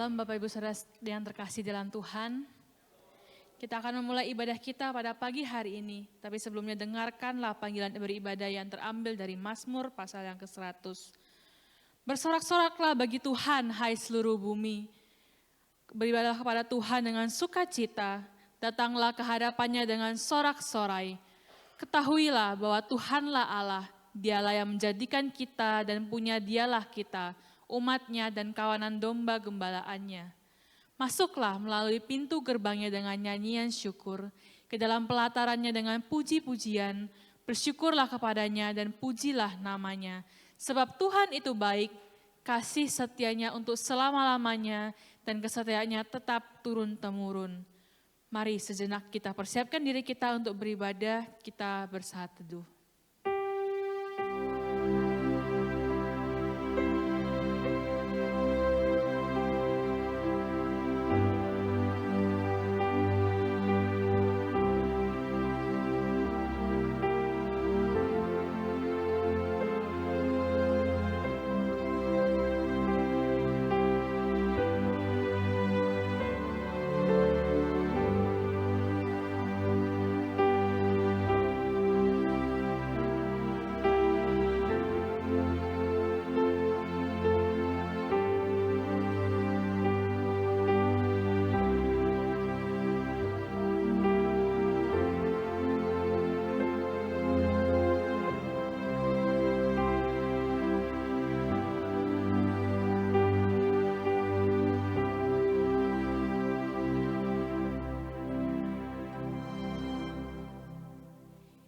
Shalom Bapak Ibu Saudara yang terkasih dalam Tuhan. Kita akan memulai ibadah kita pada pagi hari ini. Tapi sebelumnya dengarkanlah panggilan beribadah yang terambil dari Mazmur pasal yang ke-100. Bersorak-soraklah bagi Tuhan, hai seluruh bumi. Beribadah kepada Tuhan dengan sukacita. Datanglah ke hadapannya dengan sorak-sorai. Ketahuilah bahwa Tuhanlah Allah. Dialah yang menjadikan kita dan punya dialah kita, umatnya dan kawanan domba gembalaannya. Masuklah melalui pintu gerbangnya dengan nyanyian syukur, ke dalam pelatarannya dengan puji-pujian, bersyukurlah kepadanya dan pujilah namanya. Sebab Tuhan itu baik, kasih setianya untuk selama-lamanya, dan kesetiaannya tetap turun-temurun. Mari sejenak kita persiapkan diri kita untuk beribadah, kita bersaat teduh.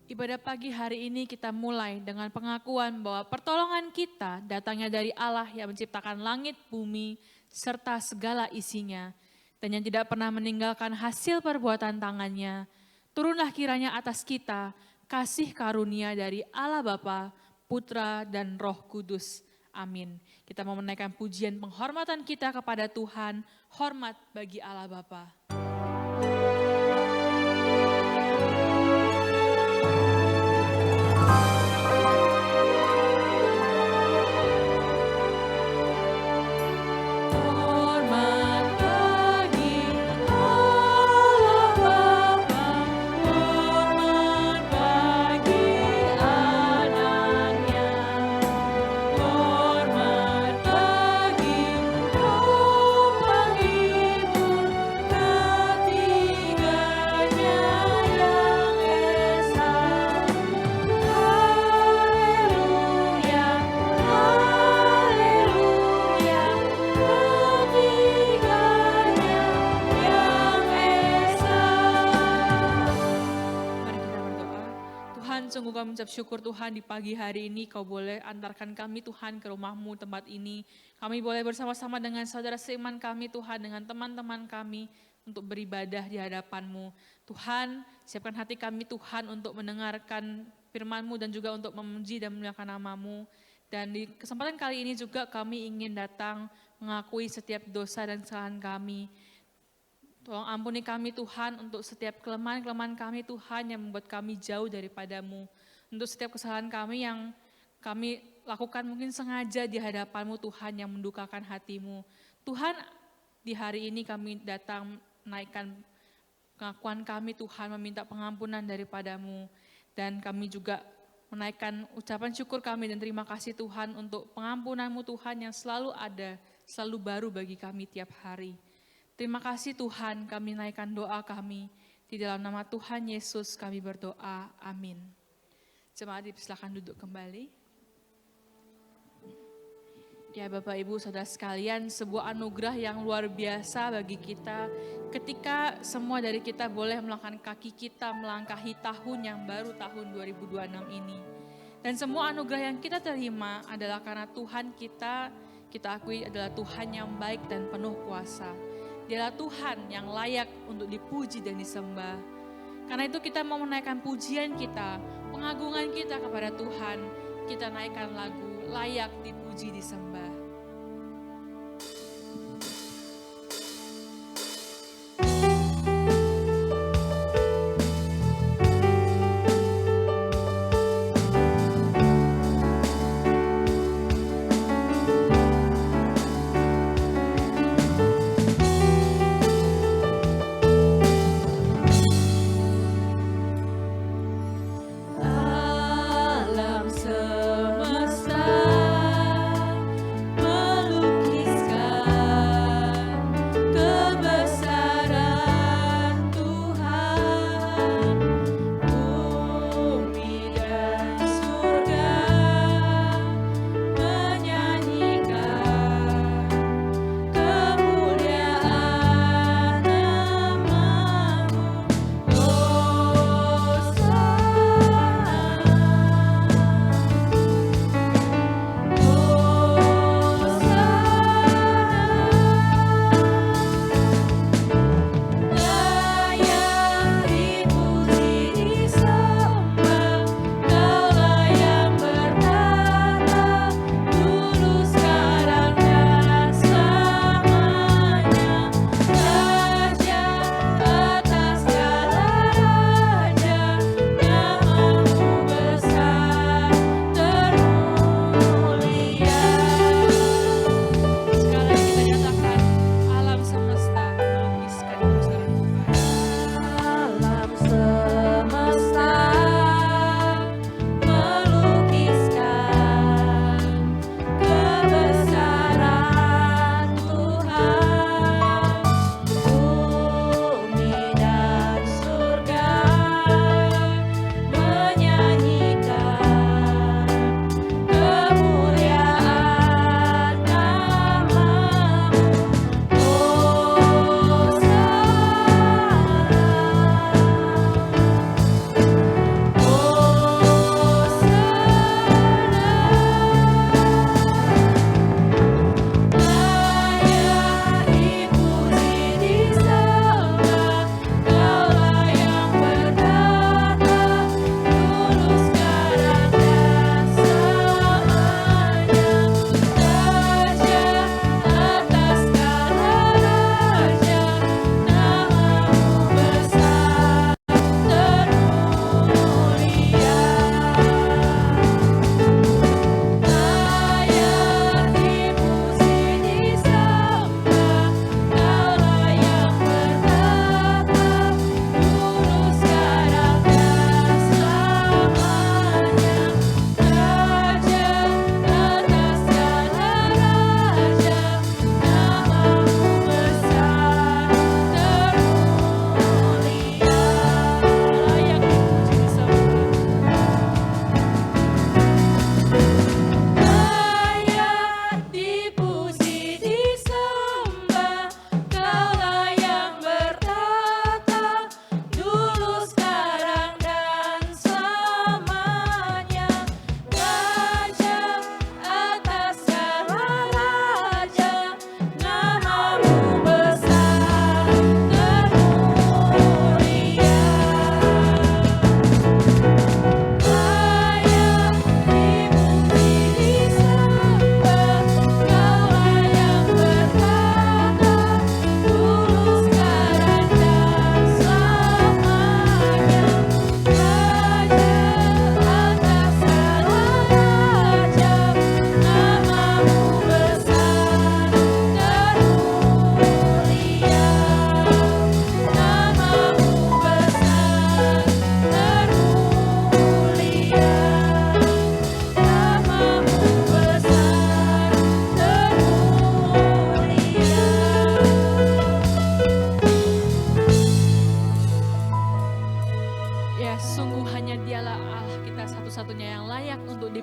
Ibadah pagi hari ini kita mulai dengan pengakuan bahwa pertolongan kita datangnya dari Allah yang menciptakan langit, bumi, serta segala isinya. Dan yang tidak pernah meninggalkan hasil perbuatan tangannya. Turunlah kiranya atas kita kasih karunia dari Allah Bapa, Putra, dan Roh Kudus. Amin. Kita mau menaikkan pujian penghormatan kita kepada Tuhan, hormat bagi Allah Bapa. Sungguh kami mengucap syukur Tuhan di pagi hari ini Kau boleh antarkan kami Tuhan ke rumah-Mu tempat ini. Kami boleh bersama-sama dengan saudara seiman kami Tuhan, dengan teman-teman kami untuk beribadah di hadapan-Mu. Tuhan, siapkan hati kami Tuhan untuk mendengarkan firman-Mu dan juga untuk memuji dan memuliakan nama-Mu. Dan di kesempatan kali ini juga kami ingin datang mengakui setiap dosa dan kesalahan kami. Tolong ampuni kami Tuhan untuk setiap kelemahan-kelemahan kami Tuhan yang membuat kami jauh daripada-Mu. Untuk setiap kesalahan kami yang kami lakukan mungkin sengaja di hadapan-Mu Tuhan yang mendukakan hati-Mu. Tuhan, di hari ini kami datang menaikkan pengakuan kami Tuhan, meminta pengampunan daripada-Mu. Dan kami juga menaikkan ucapan syukur kami dan terima kasih Tuhan untuk pengampunan-Mu Tuhan yang selalu ada, selalu baru bagi kami tiap hari. Terima kasih Tuhan, kami naikkan doa kami. Di dalam nama Tuhan Yesus kami berdoa, amin. Jemaat silakan duduk kembali. Ya Bapak Ibu Saudara sekalian, sebuah anugerah yang luar biasa bagi kita. Ketika semua dari kita boleh melangkahkan kaki kita melangkahi tahun yang baru, tahun 2026 ini. Dan semua anugerah yang kita terima adalah karena Tuhan kita akui adalah Tuhan yang baik dan penuh kuasa. Dialah Tuhan yang layak untuk dipuji dan disembah. Karena itu kita mau menaikkan pujian kita, pengagungan kita kepada Tuhan. Kita naikkan lagu layak dipuji disembah.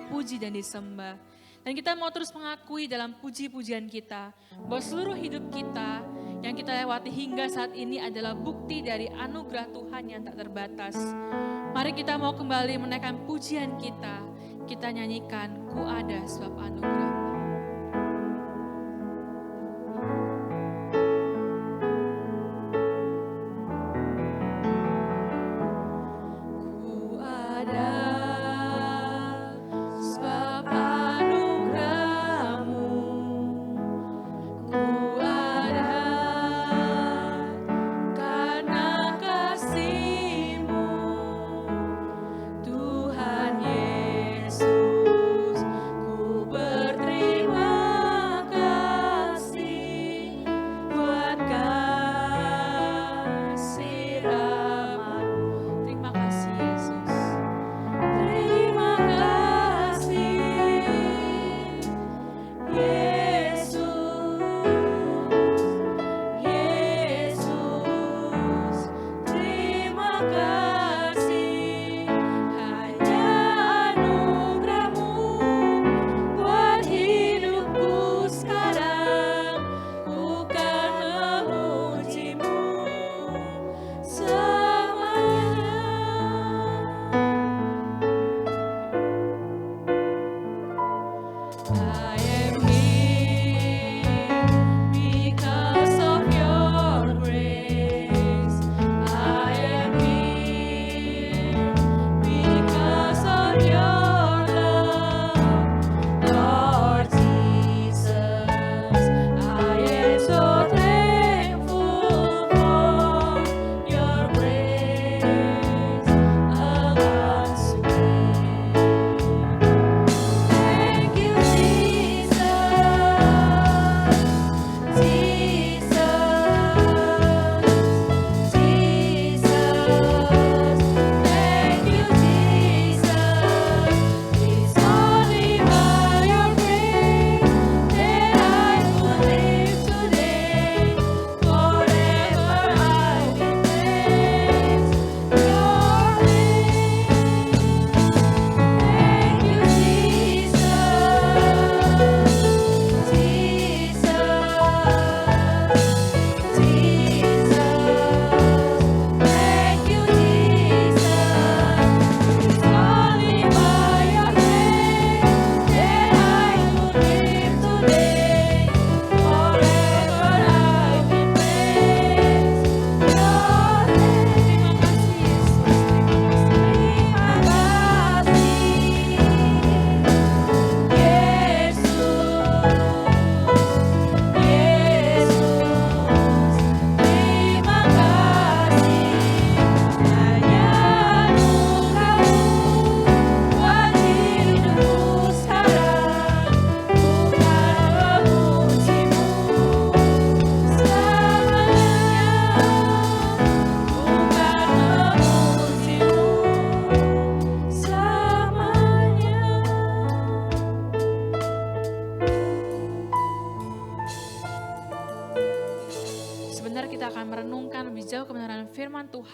dipuji dan disembah. Dan kita mau terus mengakui dalam puji-pujian kita bahwa seluruh hidup kita yang kita lewati hingga saat ini adalah bukti dari anugerah Tuhan yang tak terbatas. Mari kita mau kembali menaikkan pujian kita. Kita nyanyikan, ku ada sebab anugerah.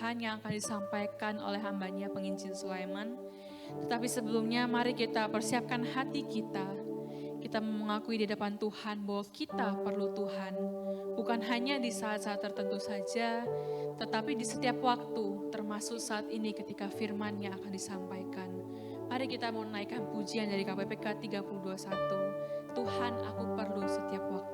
Tuhan yang akan disampaikan oleh hambanya penginjil Sulaiman. Tetapi sebelumnya mari kita persiapkan hati kita. Kita mengakui di depan Tuhan bahwa kita perlu Tuhan. Bukan hanya di saat-saat tertentu saja, tetapi di setiap waktu, termasuk saat ini ketika firman-Nya akan disampaikan. Mari kita menaikkan pujian dari KPPK 30:21. Tuhan, aku perlu setiap waktu.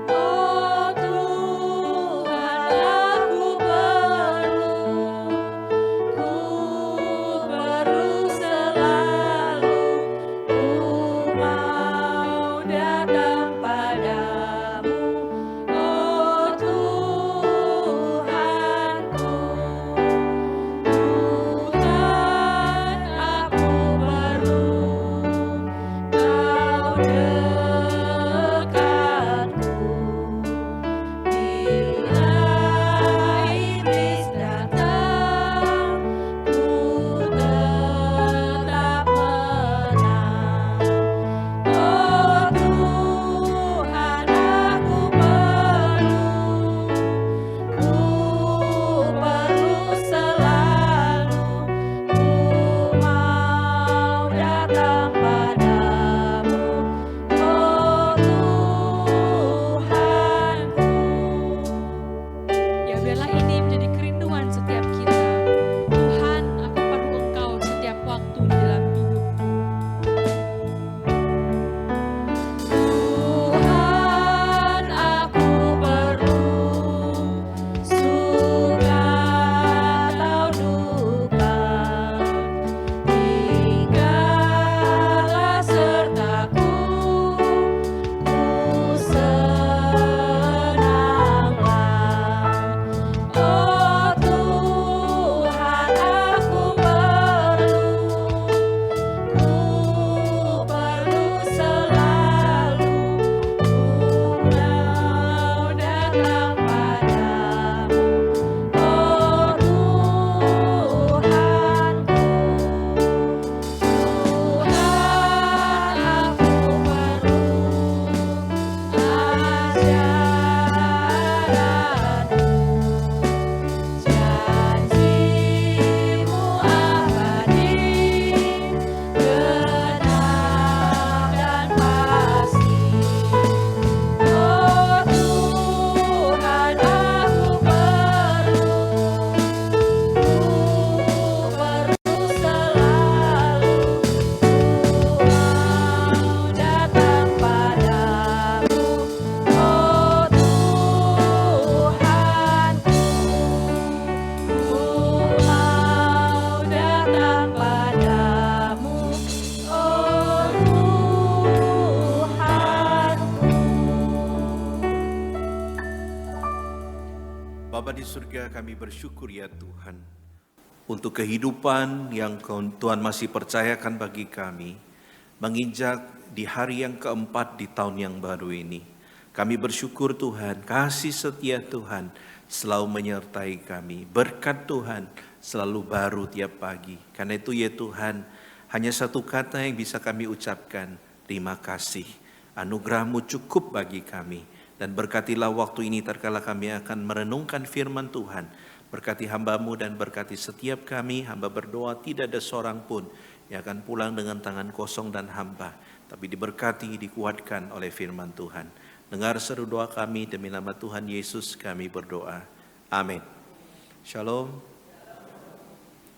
Oh Bapa di surga, kami bersyukur ya Tuhan untuk kehidupan yang Tuhan masih percayakan bagi kami, menginjak di hari yang keempat di tahun yang baru ini. Kami bersyukur Tuhan, kasih setia Tuhan selalu menyertai kami. Berkat Tuhan selalu baru tiap pagi. Karena itu ya Tuhan, hanya satu kata yang bisa kami ucapkan, terima kasih. Anugerah-Mu cukup bagi kami. Dan berkatilah waktu ini terkala kami akan merenungkan firman Tuhan. Berkati hamba-Mu dan berkati setiap kami. Hamba berdoa tidak ada seorang pun yang akan pulang dengan tangan kosong dan hampa. Tapi diberkati, dikuatkan oleh firman Tuhan. Dengar seru doa kami, demi nama Tuhan Yesus kami berdoa. Amin. Shalom.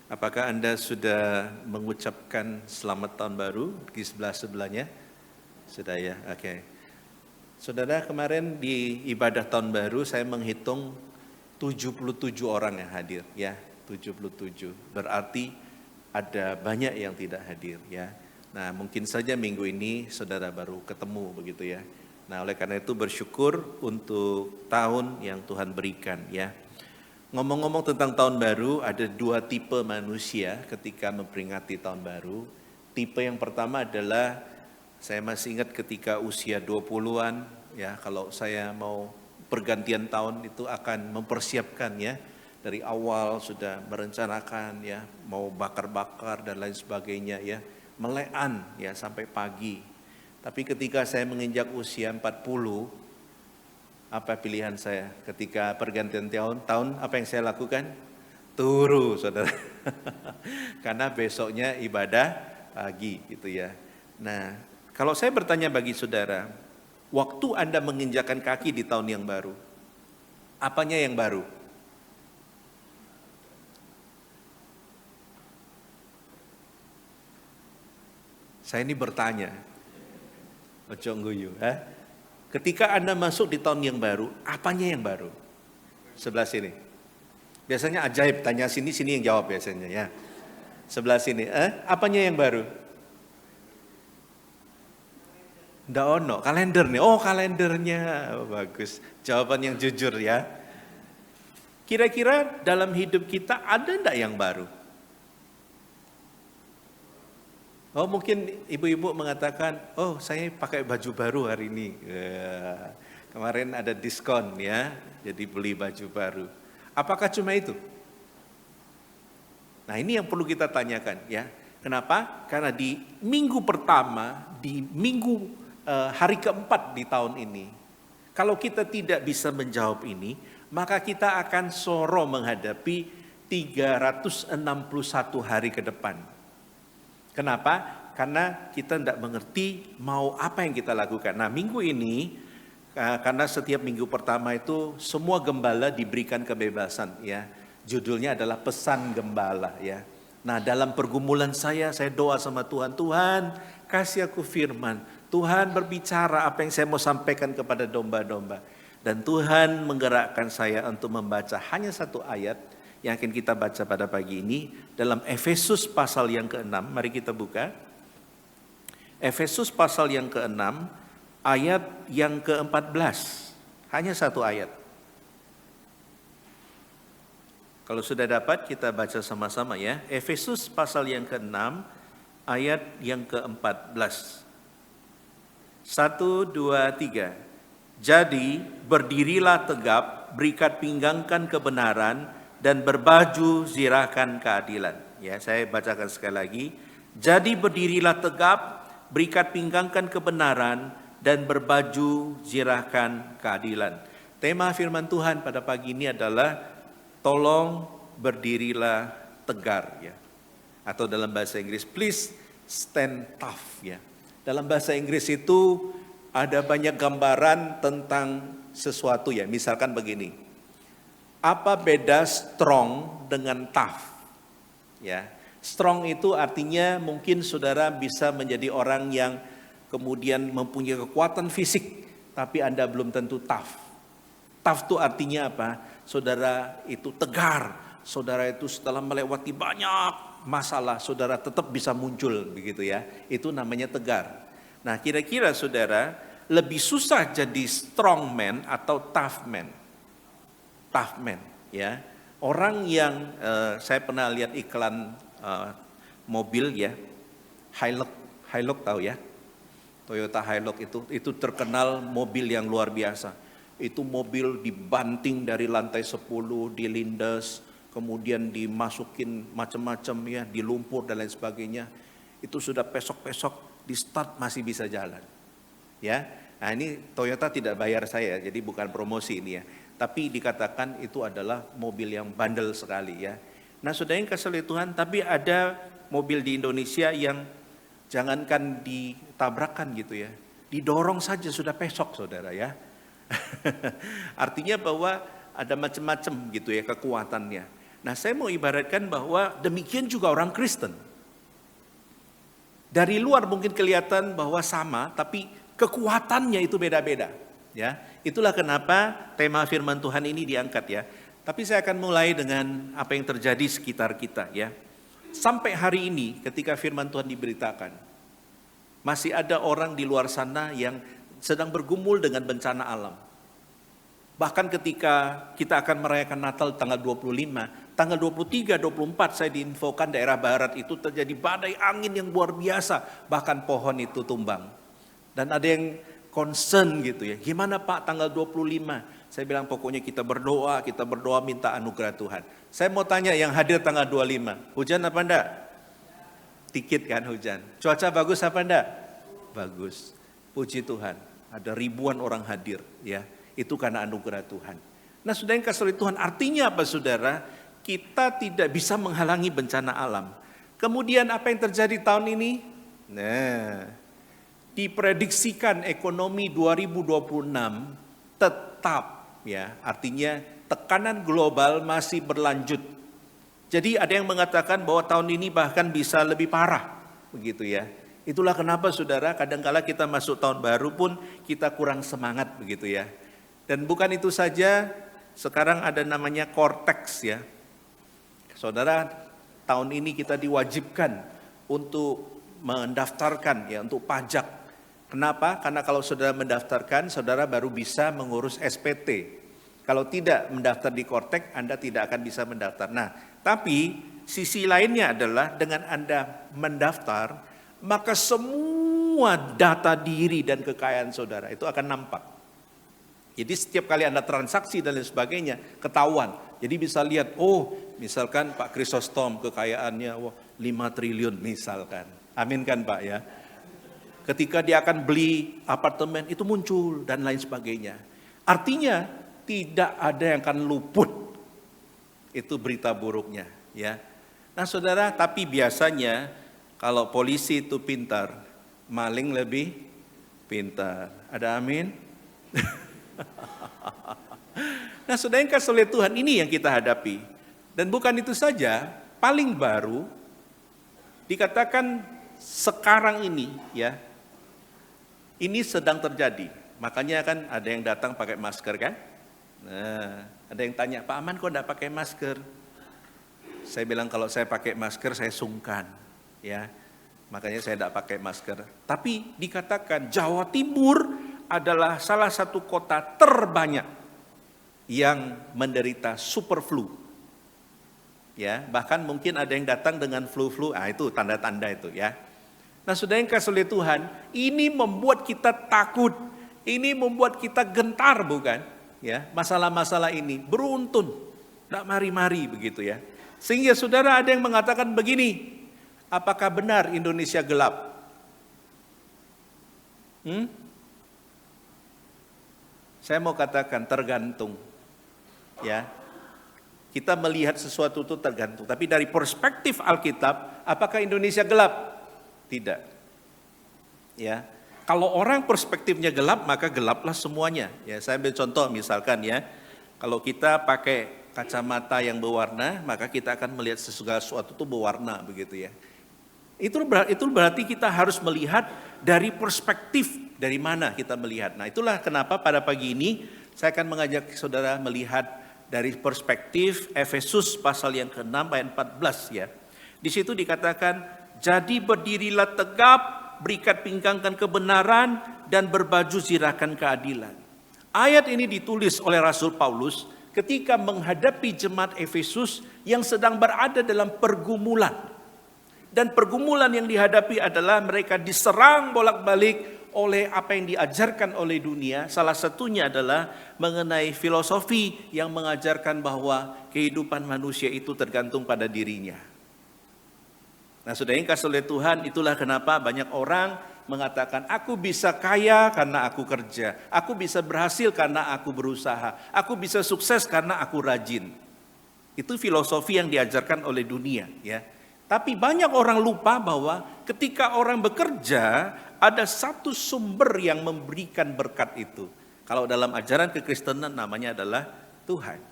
Apakah Anda sudah mengucapkan selamat tahun baru di sebelah-sebelahnya? Sudah ya, oke. Saudara, kemarin di ibadah tahun baru saya menghitung 77 orang yang hadir ya, 77. Berarti ada banyak yang tidak hadir ya. Nah, mungkin saja minggu ini saudara baru ketemu begitu ya. Nah, oleh karena itu bersyukur untuk tahun yang Tuhan berikan ya. Ngomong-ngomong tentang tahun baru, ada dua tipe manusia ketika memperingati tahun baru. Tipe yang pertama adalah, saya masih ingat ketika usia 20-an, ya kalau saya mau pergantian tahun itu akan mempersiapkan ya. Dari awal sudah merencanakan ya, mau bakar-bakar dan lain sebagainya ya. Melean ya sampai pagi. Tapi ketika saya menginjak usia 40, apa pilihan saya? Ketika pergantian tahun apa yang saya lakukan? Turu, saudara. Karena besoknya ibadah pagi gitu ya. Nah, kalau saya bertanya bagi saudara, waktu Anda menginjakan kaki di tahun yang baru, apanya yang baru? Saya ini bertanya, ojo ngguyu, ketika Anda masuk di tahun yang baru, apanya yang baru? Sebelah sini. Biasanya ajaib, tanya sini yang jawab biasanya ya. Sebelah sini, apanya yang baru? Nggak ono, kalender nih. Oh, kalendernya. Oh, bagus. Jawaban yang jujur ya. Kira-kira dalam hidup kita ada enggak yang baru? Oh, mungkin ibu-ibu mengatakan, oh saya pakai baju baru hari ini. Kemarin ada diskon ya, jadi beli baju baru. Apakah cuma itu? Nah, ini yang perlu kita tanyakan ya. Kenapa? Karena di minggu pertama, di minggu hari keempat di tahun ini, kalau kita tidak bisa menjawab ini, maka kita akan soro menghadapi 361 hari ke depan. Kenapa? Karena kita tidak mengerti mau apa yang kita lakukan. Nah, minggu ini, karena setiap minggu pertama itu semua gembala diberikan kebebasan ya. Judulnya adalah pesan gembala ya. Nah, dalam pergumulan saya doa sama Tuhan, Tuhan kasih aku firman. Tuhan berbicara apa yang saya mau sampaikan kepada domba-domba. Dan Tuhan menggerakkan saya untuk membaca hanya satu ayat yang akan kita baca pada pagi ini. Dalam Efesus pasal yang ke-6, mari kita buka. Efesus pasal yang ke-6, ayat yang ke-14. Hanya satu ayat. Kalau sudah dapat kita baca sama-sama ya. Efesus pasal yang ke-6, ayat yang ke-14. 1, 2, 3. Jadi berdirilah tegap, berikat pinggangkan kebenaran, dan berbaju zirahkan keadilan. Ya, saya bacakan sekali lagi. Jadi berdirilah tegap, berikat pinggangkan kebenaran, dan berbaju zirahkan keadilan. Tema firman Tuhan pada pagi ini adalah tolong berdirilah tegar ya. Atau dalam bahasa Inggris, please stand tough ya. Dalam bahasa Inggris itu ada banyak gambaran tentang sesuatu ya. Misalkan begini, apa beda strong dengan tough? Ya, strong itu artinya mungkin saudara bisa menjadi orang yang kemudian mempunyai kekuatan fisik, tapi Anda belum tentu tough. Tough itu artinya apa? Saudara itu tegar, saudara itu setelah melewati banyak masalah, saudara tetap bisa muncul begitu ya. Itu namanya tegar. Nah, kira-kira saudara lebih susah jadi strong man atau tough man? Tough man. Ya, orang yang saya pernah lihat iklan mobil ya, Hilux tahu ya, Toyota Hilux itu terkenal mobil yang luar biasa. Itu mobil dibanting dari lantai 10, dilindas, kemudian dimasukin macam-macam ya, di lumpur dan lain sebagainya. Itu sudah pesok-pesok, di start masih bisa jalan. Ya, nah ini Toyota tidak bayar saya, jadi bukan promosi ini ya. Tapi dikatakan itu adalah mobil yang bandel sekali ya. Nah saudara yang kasih Tuhan, tapi ada mobil di Indonesia yang jangankan ditabrakkan gitu ya, didorong saja sudah pesok saudara ya. Artinya bahwa ada macam-macam gitu ya kekuatannya. Nah saya mau ibaratkan bahwa demikian juga orang Kristen. Dari luar mungkin kelihatan bahwa sama, tapi kekuatannya itu beda-beda. Ya, itulah kenapa tema firman Tuhan ini diangkat ya. Tapi saya akan mulai dengan apa yang terjadi sekitar kita ya. Sampai hari ini ketika firman Tuhan diberitakan, masih ada orang di luar sana yang sedang bergumul dengan bencana alam. Bahkan ketika kita akan merayakan Natal tanggal 25, tanggal 23, 24 saya diinfokan daerah barat itu terjadi badai angin yang luar biasa, bahkan pohon itu tumbang. Dan ada yang concern gitu ya, gimana Pak tanggal 25? Saya bilang pokoknya kita berdoa minta anugerah Tuhan. Saya mau tanya yang hadir tanggal 25, hujan apa enggak? Dikit kan hujan. Cuaca bagus apa enggak? Bagus. Puji Tuhan, ada ribuan orang hadir ya. Itu karena anugerah Tuhan. Nah saudara yang kasih Tuhan, artinya apa saudara? Kita tidak bisa menghalangi bencana alam. Kemudian apa yang terjadi tahun ini? Nah, diprediksikan ekonomi 2026 tetap ya, artinya tekanan global masih berlanjut. Jadi ada yang mengatakan bahwa tahun ini bahkan bisa lebih parah, begitu ya. Itulah kenapa saudara kadangkala kita masuk tahun baru pun kita kurang semangat begitu ya. Dan bukan itu saja, sekarang ada namanya Cortex ya. Saudara, tahun ini kita diwajibkan untuk mendaftarkan ya untuk pajak. Kenapa? Karena kalau saudara mendaftarkan, saudara baru bisa mengurus SPT. Kalau tidak mendaftar di Cortex, Anda tidak akan bisa mendaftar. Nah, tapi sisi lainnya adalah dengan Anda mendaftar, maka semua data diri dan kekayaan saudara itu akan nampak. Jadi setiap kali Anda transaksi dan lain sebagainya, ketahuan. Jadi bisa lihat, oh misalkan Pak Chrysostom kekayaannya 5 triliun misalkan. Amin kan Pak ya. Ketika dia akan beli apartemen itu muncul dan lain sebagainya. Artinya tidak ada yang akan luput. Itu berita buruknya ya. Nah saudara, tapi biasanya kalau polisi itu pintar, maling lebih pintar. Ada amin? Nah saudara yang kasih oleh Tuhan, ini yang kita hadapi. Dan bukan itu saja, paling baru dikatakan sekarang ini ya, ini sedang terjadi. Makanya kan ada yang datang pakai masker kan. Nah, ada yang tanya, Pak Aman kok enggak pakai masker? Saya bilang kalau saya pakai masker saya sungkan ya. Makanya saya enggak pakai masker. Tapi dikatakan Jawa Timur adalah salah satu kota terbanyak yang menderita super flu. Ya, bahkan mungkin ada yang datang dengan flu-flu. Ah itu tanda-tanda itu ya. Nah saudara yang kasih oleh Tuhan, ini membuat kita takut, ini membuat kita gentar bukan? Ya, masalah-masalah ini beruntun, tidak mari-mari begitu ya. Sehingga saudara ada yang mengatakan begini, apakah benar Indonesia gelap? Saya mau katakan tergantung, ya. Kita melihat sesuatu itu tergantung, tapi dari perspektif Alkitab, apakah Indonesia gelap? Tidak. Ya. Kalau orang perspektifnya gelap, maka gelaplah semuanya. Ya, saya ambil contoh misalkan ya. Kalau kita pakai kacamata yang berwarna, maka kita akan melihat segala sesuatu itu berwarna begitu ya. Itu berarti kita harus melihat dari perspektif dari mana kita melihat. Nah, itulah kenapa pada pagi ini saya akan mengajak saudara melihat dari perspektif Efesus pasal yang ke-6 ayat 14 ya. Di situ dikatakan, jadi berdirilah tegap, berikat pinggangkan kebenaran, dan berbaju zirahkan keadilan. Ayat ini ditulis oleh Rasul Paulus ketika menghadapi jemaat Efesus yang sedang berada dalam pergumulan. Dan pergumulan yang dihadapi adalah mereka diserang bolak-balik oleh apa yang diajarkan oleh dunia. Salah satunya adalah mengenai filosofi yang mengajarkan bahwa kehidupan manusia itu tergantung pada dirinya. Nah, saudara yang kasih oleh Tuhan, itulah kenapa banyak orang mengatakan, aku bisa kaya karena aku kerja, aku bisa berhasil karena aku berusaha, aku bisa sukses karena aku rajin. Itu filosofi yang diajarkan oleh dunia, ya. Tapi banyak orang lupa bahwa ketika orang bekerja, ada satu sumber yang memberikan berkat itu. Kalau dalam ajaran kekristenan namanya adalah Tuhan.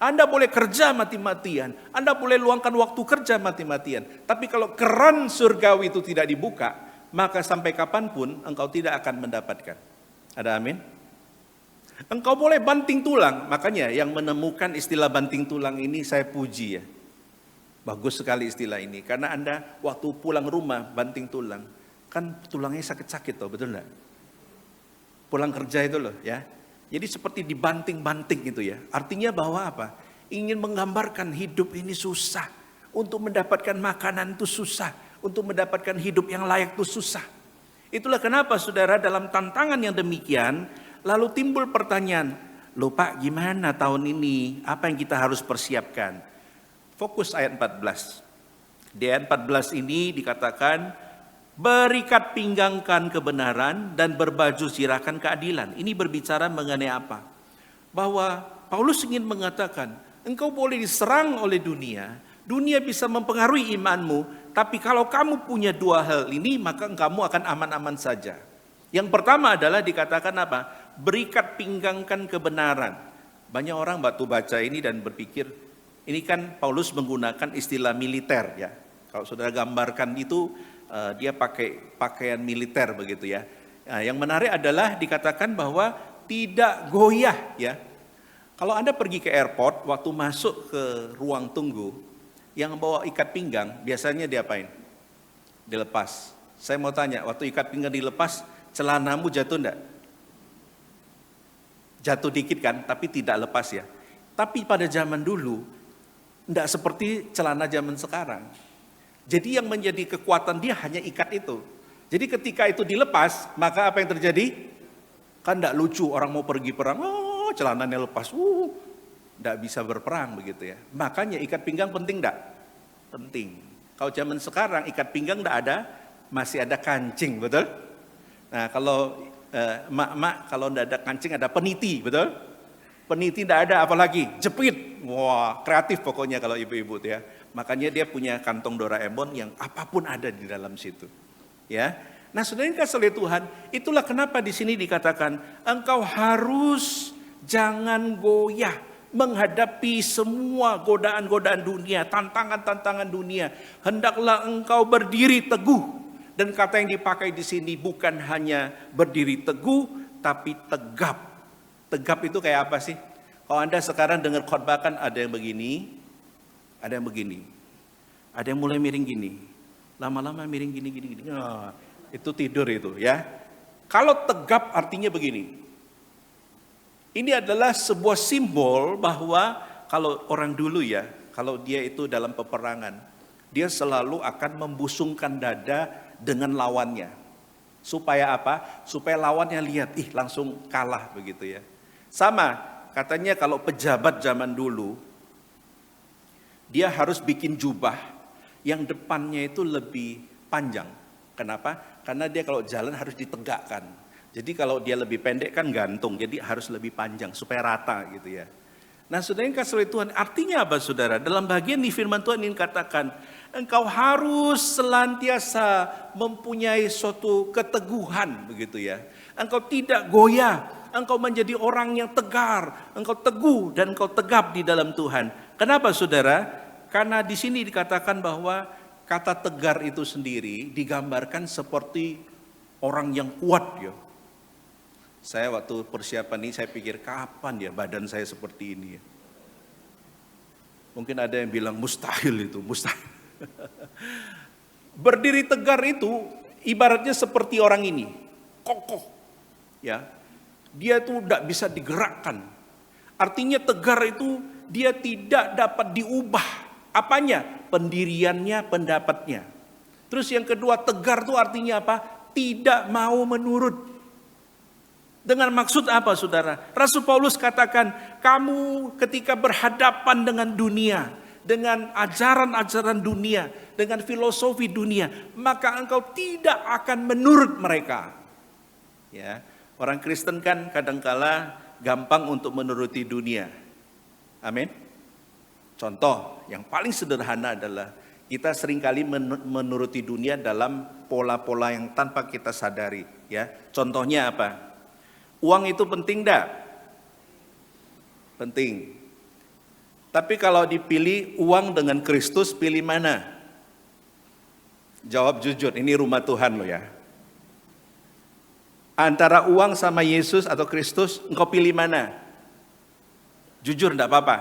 Anda boleh kerja mati-matian, Anda boleh luangkan waktu kerja mati-matian. Tapi kalau keran surgawi itu tidak dibuka, maka sampai kapanpun engkau tidak akan mendapatkan. Ada amin? Engkau boleh banting tulang, makanya yang menemukan istilah banting tulang ini saya puji ya. Bagus sekali istilah ini, karena Anda waktu pulang rumah banting tulang, kan tulangnya sakit-sakit toh, betul enggak? Pulang kerja itu loh ya. Jadi seperti dibanting-banting gitu ya. Artinya bahwa apa? Ingin menggambarkan hidup ini susah. Untuk mendapatkan makanan itu susah. Untuk mendapatkan hidup yang layak itu susah. Itulah kenapa saudara dalam tantangan yang demikian, lalu timbul pertanyaan, loh Pak gimana tahun ini? Apa yang kita harus persiapkan? Fokus ayat 14. Di ayat 14 ini dikatakan, berikat pinggangkan kebenaran dan berbaju sirahkan keadilan. Ini berbicara mengenai apa? Bahwa Paulus ingin mengatakan, engkau boleh diserang oleh dunia, dunia bisa mempengaruhi imanmu, tapi kalau kamu punya dua hal ini, maka kamu akan aman-aman saja. Yang pertama adalah dikatakan apa? Berikat pinggangkan kebenaran. Banyak orang waktu baca ini dan berpikir, ini kan Paulus menggunakan istilah militer ya. Kalau saudara gambarkan itu, dia pakai pakaian militer begitu ya. Nah, yang menarik adalah dikatakan bahwa tidak goyah ya. Kalau Anda pergi ke airport, waktu masuk ke ruang tunggu, yang bawa ikat pinggang, biasanya diapain? Dilepas. Saya mau tanya, waktu ikat pinggang dilepas, celanamu jatuh enggak? Jatuh dikit kan, tapi tidak lepas ya. Tapi pada zaman dulu, enggak seperti celana zaman sekarang. Jadi yang menjadi kekuatan dia hanya ikat itu. Jadi ketika itu dilepas, maka apa yang terjadi? Kan enggak lucu orang mau pergi perang, oh celananya lepas, enggak bisa berperang begitu ya. Makanya ikat pinggang penting enggak? Penting. Kalau zaman sekarang ikat pinggang enggak ada, masih ada kancing, betul? Nah kalau emak-emak kalau enggak ada kancing ada peniti, betul? Peniti enggak ada, apalagi jepit. Wah, kreatif pokoknya kalau ibu-ibu tuh ya. Makanya dia punya kantong Doraemon yang apapun ada di dalam situ. Ya. Nah, saudara yang kasih oleh Tuhan, itulah kenapa di sini dikatakan engkau harus jangan goyah menghadapi semua godaan-godaan dunia, tantangan-tantangan dunia. Hendaklah engkau berdiri teguh. Dan kata yang dipakai di sini bukan hanya berdiri teguh, tapi tegap. Tegap itu kayak apa sih? Kalau Anda sekarang dengar khotbah kan ada yang begini, ada yang begini, ada yang mulai miring gini, lama-lama miring gini. Nah, itu tidur itu ya. Kalau tegap artinya begini. Ini adalah sebuah simbol bahwa kalau orang dulu ya, kalau dia itu dalam peperangan, dia selalu akan membusungkan dada dengan lawannya. Supaya apa? Supaya lawannya lihat, langsung kalah begitu ya. Sama, katanya kalau pejabat zaman dulu, dia harus bikin jubah yang depannya itu lebih panjang. Kenapa? Karena dia kalau jalan harus ditegakkan. Jadi kalau dia lebih pendek kan gantung, jadi harus lebih panjang supaya rata gitu ya. Nah saudara yang kasih oleh Tuhan, artinya apa saudara? Dalam bagian di firman Tuhan ini katakan, engkau harus senantiasa mempunyai suatu keteguhan begitu ya. Engkau tidak goyah, engkau menjadi orang yang tegar, engkau teguh dan engkau tegap di dalam Tuhan. Kenapa saudara? Karena di sini dikatakan bahwa kata tegar itu sendiri digambarkan seperti orang yang kuat ya. Saya waktu persiapan ini saya pikir kapan ya badan saya seperti ini ya. Mungkin ada yang bilang mustahil itu, mustahil. Berdiri tegar itu ibaratnya seperti orang ini, kokoh ya. Dia itu tidak bisa digerakkan. Artinya tegar itu dia tidak dapat diubah. Apanya? Pendiriannya, pendapatnya. Terus yang kedua, tegar itu artinya apa? Tidak mau menurut. Dengan maksud apa saudara? Rasul Paulus katakan, kamu ketika berhadapan dengan dunia, dengan ajaran-ajaran dunia, dengan filosofi dunia, maka engkau tidak akan menurut mereka. Ya, orang Kristen kan kadangkala gampang untuk menuruti dunia. Amin. Contoh yang paling sederhana adalah kita seringkali menuruti dunia dalam pola-pola yang tanpa kita sadari. Ya, contohnya apa? Uang itu penting enggak? Penting. Tapi kalau dipilih uang dengan Kristus, pilih mana? Jawab jujur, ini rumah Tuhan loh ya. Antara uang sama Yesus atau Kristus, engkau pilih mana? Jujur enggak apa-apa?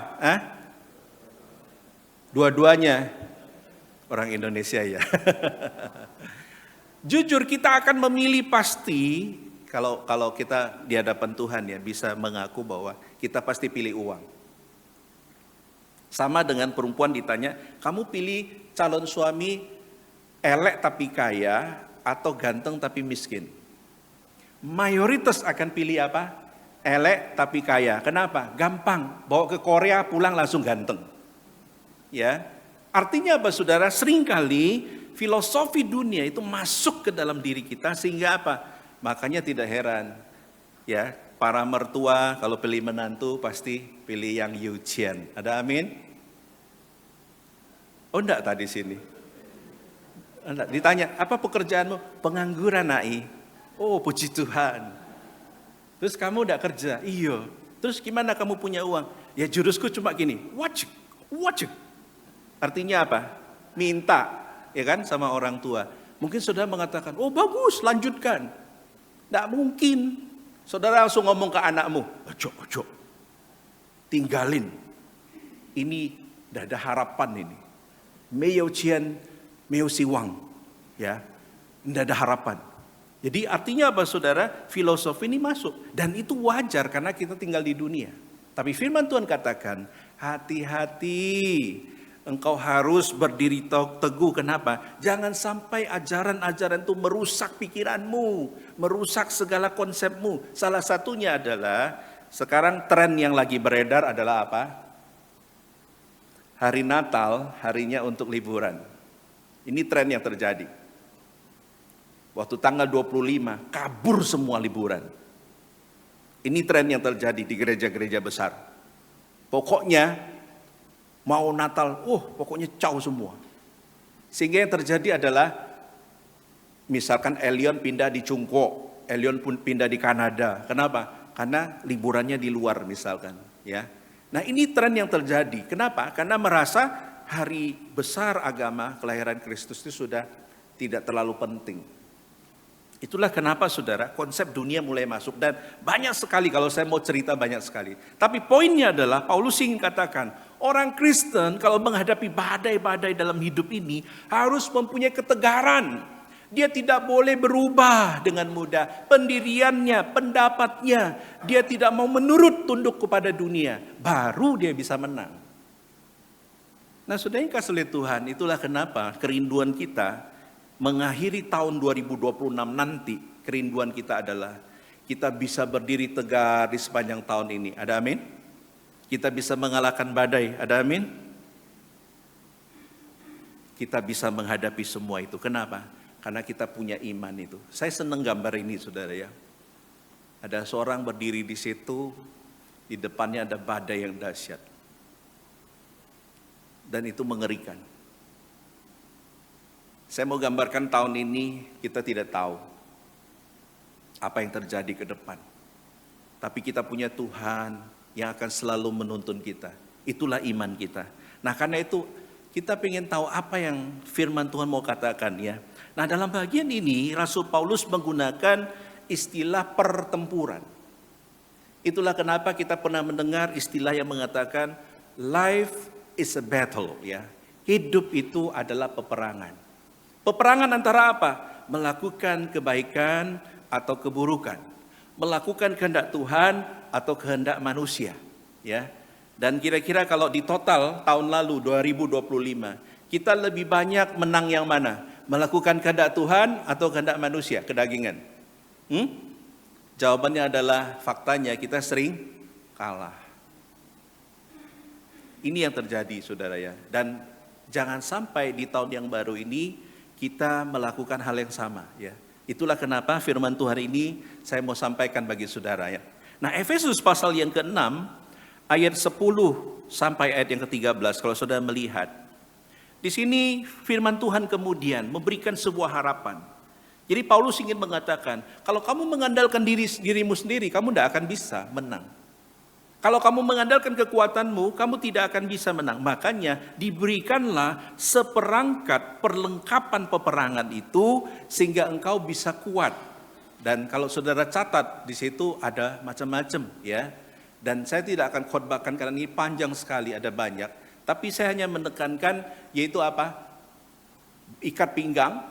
Dua-duanya. Orang Indonesia ya. Jujur kita akan memilih pasti. Kalau kita di hadapan Tuhan ya bisa mengaku bahwa kita pasti pilih uang. Sama dengan perempuan ditanya, kamu pilih calon suami elek tapi kaya atau ganteng tapi miskin? Mayoritas akan pilih apa? Elek tapi kaya. Kenapa? Gampang, bawa ke Korea pulang langsung ganteng. Ya, artinya apa saudara? Seringkali filosofi dunia itu masuk ke dalam diri kita sehingga apa? Makanya tidak heran, ya para mertua kalau pilih menantu pasti pilih yang Yujian. Ada amin? Oh enggak tadi sini? Enggak. Ditanya, apa pekerjaanmu? Pengangguran Nai. Oh puji Tuhan. Terus kamu enggak kerja? Iya. Terus gimana kamu punya uang? Ya jurusku cuma gini, wajib. Artinya apa? Minta, ya kan sama orang tua. Mungkin saudara mengatakan, oh bagus lanjutkan. Tidak mungkin. Saudara langsung ngomong ke anakmu, ojo, tinggalin. Ini tidak ada harapan ini. Meo Jian, Meo Siwang. Ya, tidak ada harapan. Jadi artinya apa saudara? Filosofi ini masuk. Dan itu wajar karena kita tinggal di dunia. Tapi firman Tuhan katakan, hati-hati. Engkau harus berdiri teguh. Kenapa? Jangan sampai ajaran-ajaran itu merusak pikiranmu, merusak segala konsepmu. Salah satunya adalah sekarang tren yang lagi beredar adalah apa? Hari Natal, harinya untuk liburan. Ini tren yang terjadi. Waktu tanggal 25, kabur semua liburan. Ini tren yang terjadi di gereja-gereja besar. Pokoknya mau Natal, pokoknya caw semua. Sehingga yang terjadi adalah, misalkan Elion pindah di Cungko, Elion pun pindah di Kanada. Kenapa? Karena liburannya di luar misalkan. Ya. Nah ini tren yang terjadi. Kenapa? Karena merasa hari besar agama kelahiran Kristus itu sudah tidak terlalu penting. Itulah kenapa saudara konsep dunia mulai masuk dan banyak sekali kalau saya mau cerita banyak sekali. Tapi poinnya adalah Paulus ingin katakan orang Kristen kalau menghadapi badai-badai dalam hidup ini harus mempunyai ketegaran. Dia tidak boleh berubah dengan mudah. Pendiriannya, pendapatnya, dia tidak mau menurut tunduk kepada dunia. Baru dia bisa menang. Nah saudara yang kasih oleh Tuhan, itulah kenapa kerinduan kita mengakhiri tahun 2026 nanti, kerinduan kita adalah kita bisa berdiri tegar di sepanjang tahun ini. Ada amin? Kita bisa mengalahkan badai. Ada amin? Kita bisa menghadapi semua itu. Kenapa? Karena kita punya iman itu. Saya senang gambar ini saudara ya. Ada seorang berdiri di situ, di depannya ada badai yang dahsyat. Dan itu mengerikan. Saya mau gambarkan tahun ini kita tidak tahu apa yang terjadi ke depan. Tapi kita punya Tuhan yang akan selalu menuntun kita. Itulah iman kita. Nah karena itu kita ingin tahu apa yang firman Tuhan mau katakan ya. Nah dalam bagian ini Rasul Paulus menggunakan istilah pertempuran. Itulah kenapa kita pernah mendengar istilah yang mengatakan life is a battle ya. Hidup itu adalah peperangan. Peperangan antara apa? Melakukan kebaikan atau keburukan. Melakukan kehendak Tuhan atau kehendak manusia. Ya. Dan kira-kira kalau di total tahun lalu 2025, kita lebih banyak menang yang mana? Melakukan kehendak Tuhan atau kehendak manusia, kedagingan? Jawabannya adalah faktanya kita sering kalah. Ini yang terjadi saudara ya. Dan jangan sampai di tahun yang baru ini kita melakukan hal yang sama ya. Itulah kenapa firman Tuhan ini saya mau sampaikan bagi saudara ya. Nah, Efesus pasal yang ke-6 ayat 10 sampai ayat yang ke-13 kalau saudara melihat. Di sini firman Tuhan kemudian memberikan sebuah harapan. Jadi Paulus ingin mengatakan, kalau kamu mengandalkan dirimu sendiri, kamu tidak akan bisa menang. Kalau kamu mengandalkan kekuatanmu, kamu tidak akan bisa menang. Makanya diberikanlah seperangkat perlengkapan peperangan itu sehingga engkau bisa kuat. Dan kalau saudara catat di situ ada macam-macam ya. Dan saya tidak akan khotbahkan karena ini panjang sekali, ada banyak. Tapi saya hanya menekankan yaitu apa? Ikat pinggang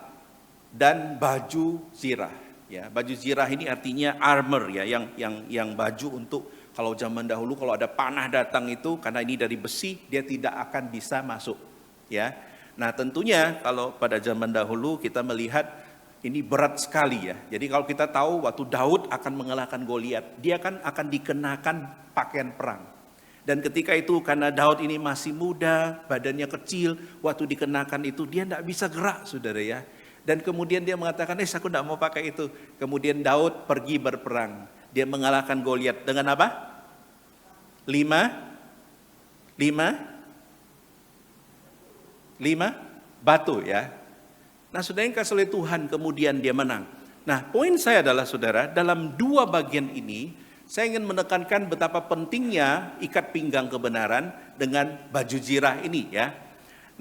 dan baju zirah. Ya, baju zirah ini artinya armor ya, yang baju untuk kalau zaman dahulu kalau ada panah datang itu karena ini dari besi dia tidak akan bisa masuk. Ya, nah tentunya kalau pada zaman dahulu kita melihat ini berat sekali ya. Jadi kalau kita tahu waktu Daud akan mengalahkan Goliat, dia kan akan dikenakan pakaian perang. Dan ketika itu karena Daud ini masih muda, badannya kecil, waktu dikenakan itu dia tidak bisa gerak saudara ya. Dan kemudian dia mengatakan, aku tidak mau pakai itu. Kemudian Daud pergi berperang. Dia mengalahkan Goliat dengan apa? 5 batu ya. Nah saudara yang kasih oleh Tuhan kemudian dia menang. Nah poin saya adalah saudara, dalam dua bagian ini saya ingin menekankan betapa pentingnya ikat pinggang kebenaran dengan baju zirah ini ya.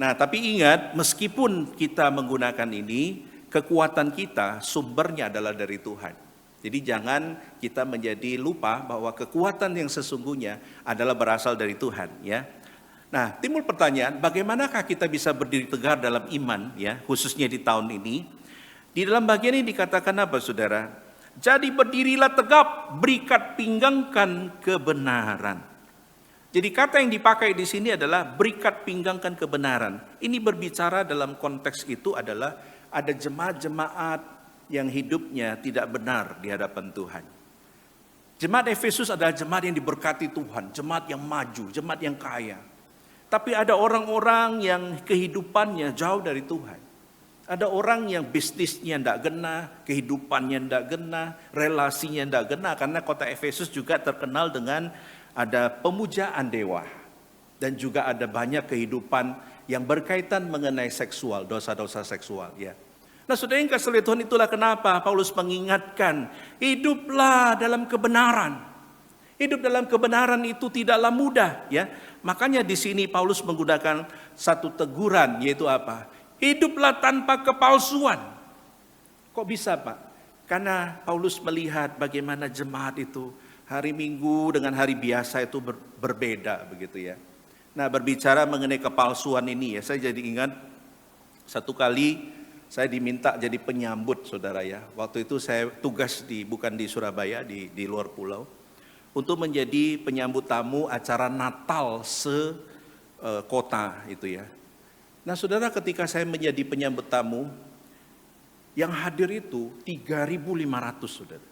Nah tapi ingat, meskipun kita menggunakan ini, kekuatan kita sumbernya adalah dari Tuhan. Jadi jangan kita menjadi lupa bahwa kekuatan yang sesungguhnya adalah berasal dari Tuhan ya. Nah, timbul pertanyaan, bagaimanakah kita bisa berdiri tegar dalam iman ya, khususnya di tahun ini? Di dalam bagian ini dikatakan apa saudara? Jadi berdirilah tegap, berikat pinggangkan kebenaran. Jadi kata yang dipakai di sini adalah berikat pinggangkan kebenaran. Ini berbicara dalam konteks itu adalah ada jemaat-jemaat yang hidupnya tidak benar di hadapan Tuhan. Jemaat Efesus adalah jemaat yang diberkati Tuhan, jemaat yang maju, jemaat yang kaya. Tapi ada orang-orang yang kehidupannya jauh dari Tuhan. Ada orang yang bisnisnya tidak gena, kehidupannya tidak gena, relasinya tidak gena. Karena kota Efesus juga terkenal dengan ada pemujaan dewa. Dan juga ada banyak kehidupan yang berkaitan mengenai seksual, dosa-dosa seksual. Ya. Nah saudara yang kasih Tuhan, itulah kenapa Paulus mengingatkan, hiduplah dalam kebenaran. Hidup dalam kebenaran itu tidaklah mudah, ya. Makanya di sini Paulus menggunakan satu teguran, yaitu apa? Hiduplah tanpa kepalsuan. Kok bisa, Pak? Karena Paulus melihat bagaimana jemaat itu hari Minggu dengan hari biasa itu berbeda, begitu ya. Nah, berbicara mengenai kepalsuan ini ya, saya jadi ingat satu kali saya diminta jadi penyambut, saudara ya. Waktu itu saya tugas bukan di Surabaya, di luar pulau. Untuk menjadi penyambut tamu acara Natal sekota itu ya. Nah saudara, ketika saya menjadi penyambut tamu, yang hadir itu 3.500 saudara.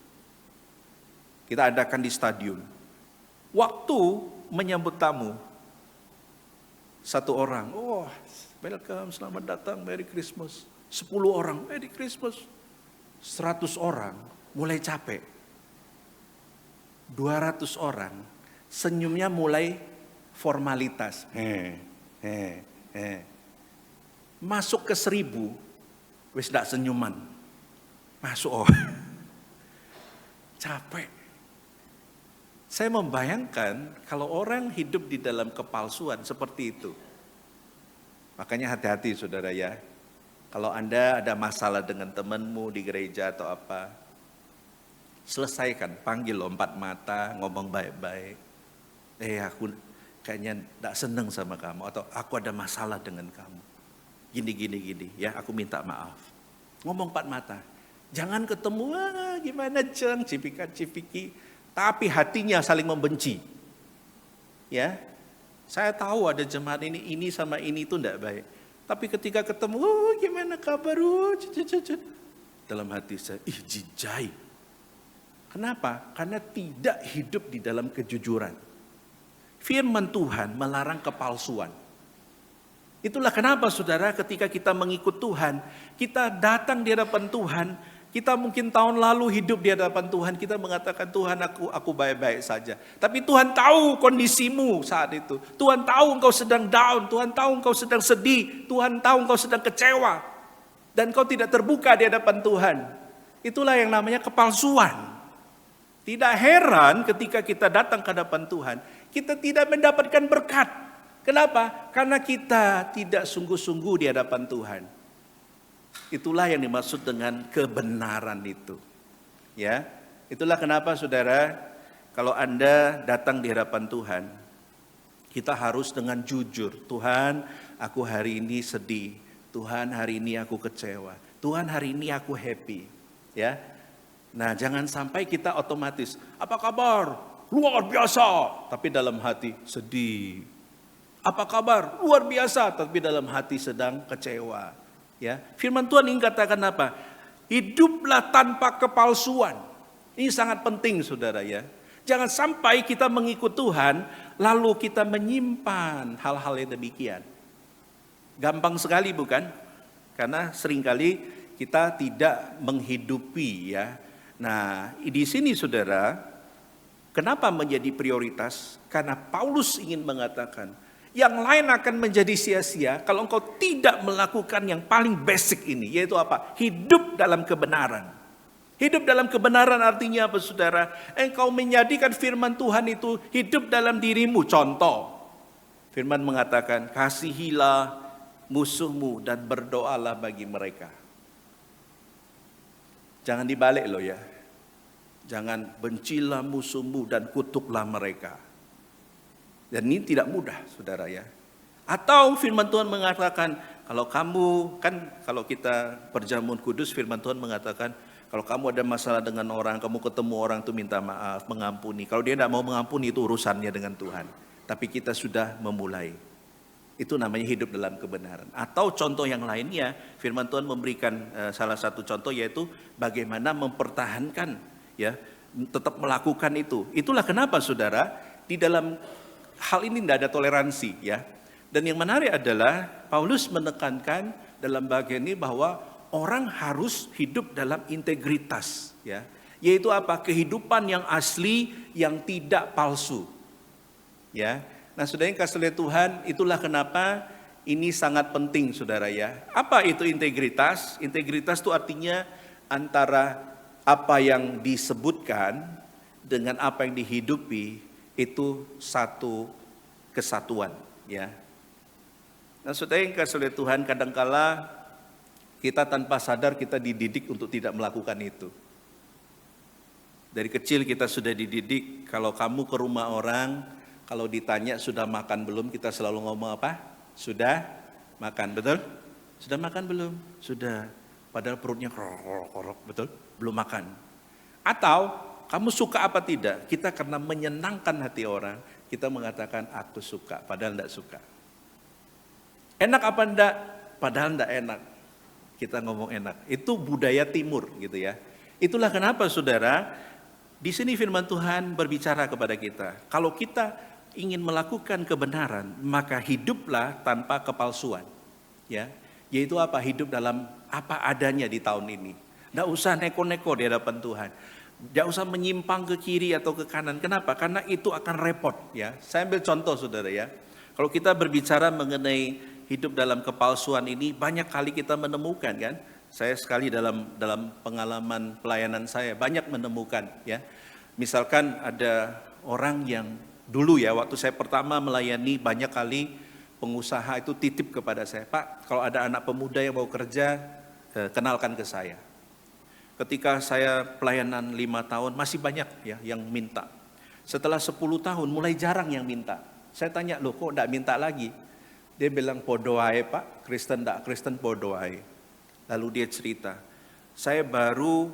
Kita adakan di stadion. Waktu menyambut tamu, satu orang, welcome, selamat datang, Merry Christmas. 10 orang, Merry Christmas. 100 orang mulai capek. 200 orang senyumnya mulai formalitas. Masuk ke 1.000 wis dak senyuman. Masuk capek. Saya membayangkan kalau orang hidup di dalam kepalsuan seperti itu. Makanya hati-hati saudara ya. Kalau Anda ada masalah dengan temanmu di gereja atau apa, selesaikan, panggil empat mata, ngomong baik-baik. Aku kayaknya tidak senang sama kamu, atau aku ada masalah dengan kamu. Gini, ya aku minta maaf. Ngomong empat mata. Jangan ketemu, gimana cipika-cipiki, tapi hatinya saling membenci. Ya, saya tahu ada jemaat ini sama ini itu enggak baik. Tapi ketika ketemu, oh gimana kabar? Dalam hati saya, jijai. Kenapa? Karena tidak hidup di dalam kejujuran. Firman Tuhan melarang kepalsuan. Itulah kenapa saudara ketika kita mengikut Tuhan, kita datang di hadapan Tuhan, kita mungkin tahun lalu hidup di hadapan Tuhan, kita mengatakan Tuhan aku baik-baik saja. Tapi Tuhan tahu kondisimu saat itu. Tuhan tahu engkau sedang down, Tuhan tahu engkau sedang sedih, Tuhan tahu engkau sedang kecewa. Dan engkau tidak terbuka di hadapan Tuhan. Itulah yang namanya kepalsuan. Tidak heran ketika kita datang ke hadapan Tuhan, kita tidak mendapatkan berkat. Kenapa? Karena kita tidak sungguh-sungguh di hadapan Tuhan. Itulah yang dimaksud dengan kebenaran itu. Ya, itulah kenapa saudara, kalau Anda datang di hadapan Tuhan, kita harus dengan jujur. Tuhan, aku hari ini sedih. Tuhan, hari ini aku kecewa. Tuhan, hari ini aku happy. Ya. Nah, jangan sampai kita otomatis, apa kabar? Luar biasa, tapi dalam hati sedih. Apa kabar? Luar biasa, tapi dalam hati sedang kecewa. Ya, firman Tuhan ingin katakan apa? Hiduplah tanpa kepalsuan. Ini sangat penting saudara ya. Jangan sampai kita mengikut Tuhan, lalu kita menyimpan hal-hal yang demikian. Gampang sekali bukan? Karena seringkali kita tidak menghidupi ya. Nah, di sini saudara, kenapa menjadi prioritas? Karena Paulus ingin mengatakan, yang lain akan menjadi sia-sia kalau engkau tidak melakukan yang paling basic ini. Yaitu apa? Hidup dalam kebenaran. Hidup dalam kebenaran artinya apa saudara? Engkau menjadikan firman Tuhan itu hidup dalam dirimu. Contoh, firman mengatakan, kasihilah musuhmu dan berdoalah bagi mereka. Jangan dibalik loh ya. Jangan bencilah musuhmu dan kutuklah mereka. Dan ini tidak mudah saudara ya. Atau firman Tuhan mengatakan, kalau kamu kan kalau kita perjamuan kudus, firman Tuhan mengatakan, kalau kamu ada masalah dengan orang, kamu ketemu orang itu minta maaf, mengampuni. Kalau dia tidak mau mengampuni itu urusannya dengan Tuhan. Tapi kita sudah memulai. Itu namanya hidup dalam kebenaran. Atau contoh yang lainnya, firman Tuhan memberikan salah satu contoh yaitu bagaimana mempertahankan ya, tetap melakukan itu. Itulah kenapa saudara, di dalam hal ini tidak ada toleransi ya. Dan yang menarik adalah Paulus menekankan dalam bagian ini bahwa orang harus hidup dalam integritas ya. Yaitu apa? Kehidupan yang asli yang tidak palsu. Ya. Nah, saudara yang kasih oleh Tuhan, itulah kenapa ini sangat penting saudara ya. Apa itu integritas? Integritas itu artinya antara apa yang disebutkan dengan apa yang dihidupi itu satu kesatuan ya. Nah, saudara yang kasih oleh Tuhan, kadangkala kita tanpa sadar kita dididik untuk tidak melakukan itu. Dari kecil kita sudah dididik, kalau kamu ke rumah orang, kalau ditanya sudah makan belum, kita selalu ngomong apa? Sudah makan, betul? Sudah makan belum? Sudah. Padahal perutnya korok-korok, betul? Belum makan. Atau kamu suka apa tidak? Kita karena menyenangkan hati orang, kita mengatakan aku suka, padahal tidak suka. Enak apa enggak? Padahal enggak enak. Kita ngomong enak. Itu budaya timur gitu ya. Itulah kenapa saudara, di sini firman Tuhan berbicara kepada kita. Kalau kita ingin melakukan kebenaran, maka hiduplah tanpa kepalsuan. Ya, yaitu apa? Hidup dalam apa adanya di tahun ini. Enggak usah neko-neko di hadapan Tuhan. Tidak usah menyimpang ke kiri atau ke kanan. Kenapa? Karena itu akan repot ya. Saya ambil contoh saudara ya. Kalau kita berbicara mengenai hidup dalam kepalsuan ini, banyak kali kita menemukan kan. Saya sekali dalam pengalaman pelayanan saya banyak menemukan ya. Misalkan ada orang yang dulu ya, waktu saya pertama melayani, banyak kali pengusaha itu titip kepada saya, Pak, kalau ada anak pemuda yang mau kerja, kenalkan ke saya. Ketika saya pelayanan 5 tahun, masih banyak ya yang minta. Setelah 10 tahun, mulai jarang yang minta. Saya tanya, loh kok enggak minta lagi? Dia bilang, podo ae Pak, Kristen enggak, Kristen podo ae. Lalu dia cerita, saya baru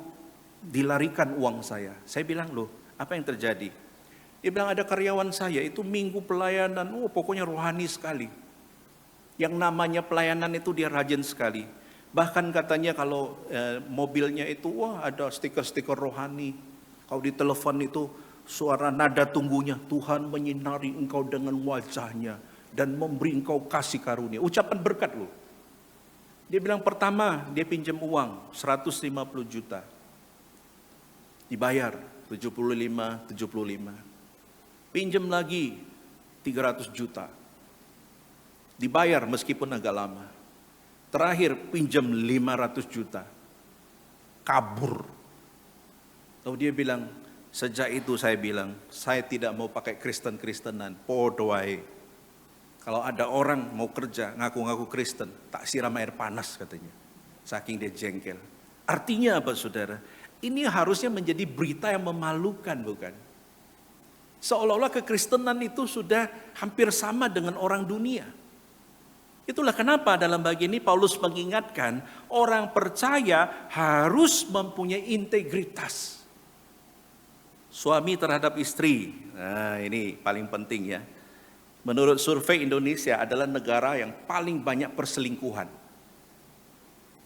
dilarikan uang saya. Saya bilang, loh apa yang terjadi? Dia bilang ada karyawan saya itu minggu pelayanan, pokoknya rohani sekali. Yang namanya pelayanan itu dia rajin sekali. Bahkan katanya kalau mobilnya itu ada stiker-stiker rohani. Kalau di telepon itu suara nada tunggunya, Tuhan menyinari engkau dengan wajahnya dan memberi engkau kasih karunia. Ucapan berkat loh. Dia bilang pertama dia pinjam uang 150 juta. Dibayar 75. Pinjam lagi 300 juta. Dibayar meskipun agak lama. Terakhir pinjam 500 juta. Kabur. Lalu dia bilang, sejak itu saya bilang, saya tidak mau pakai Kristen-Kristenan. Podoai. Kalau ada orang mau kerja, ngaku-ngaku Kristen, tak siram air panas katanya. Saking dia jengkel. Artinya apa saudara? Ini harusnya menjadi berita yang memalukan bukan? Seolah-olah kekristenan itu sudah hampir sama dengan orang dunia. Itulah kenapa dalam bagian ini Paulus mengingatkan orang percaya harus mempunyai integritas. Suami terhadap istri. Nah, ini paling penting ya. Menurut survei Indonesia adalah negara yang paling banyak perselingkuhan.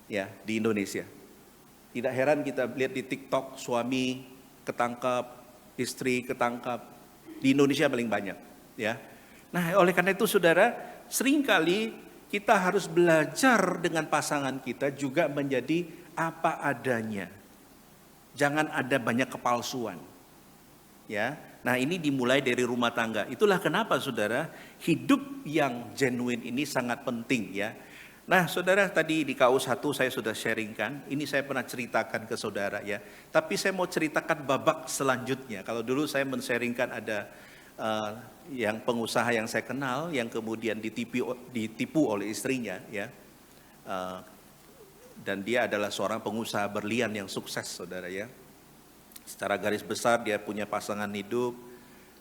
Ya, di Indonesia. Tidak heran kita lihat di TikTok suami ketangkap, istri ketangkap. Di Indonesia paling banyak, ya. Nah, oleh karena itu saudara, seringkali kita harus belajar dengan pasangan kita juga menjadi apa adanya. Jangan ada banyak kepalsuan. Ya. Nah, ini dimulai dari rumah tangga. Itulah kenapa saudara, hidup yang genuine ini sangat penting ya. Nah, saudara tadi di KU1 saya sudah sharingkan, ini saya pernah ceritakan ke saudara ya. Tapi saya mau ceritakan babak selanjutnya. Kalau dulu saya men-sharingkan ada yang pengusaha yang saya kenal yang kemudian ditipu oleh istrinya ya. Dan dia adalah seorang pengusaha berlian yang sukses saudara ya. Secara garis besar dia punya pasangan hidup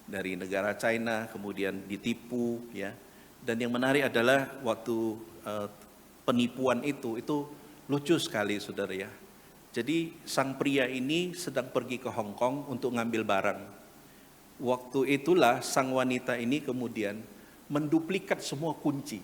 dari negara China, kemudian ditipu ya. Dan yang menarik adalah waktu penipuan itu lucu sekali saudara ya. Jadi sang pria ini sedang pergi ke Hong Kong untuk ngambil barang. Waktu itulah sang wanita ini kemudian menduplikat semua kunci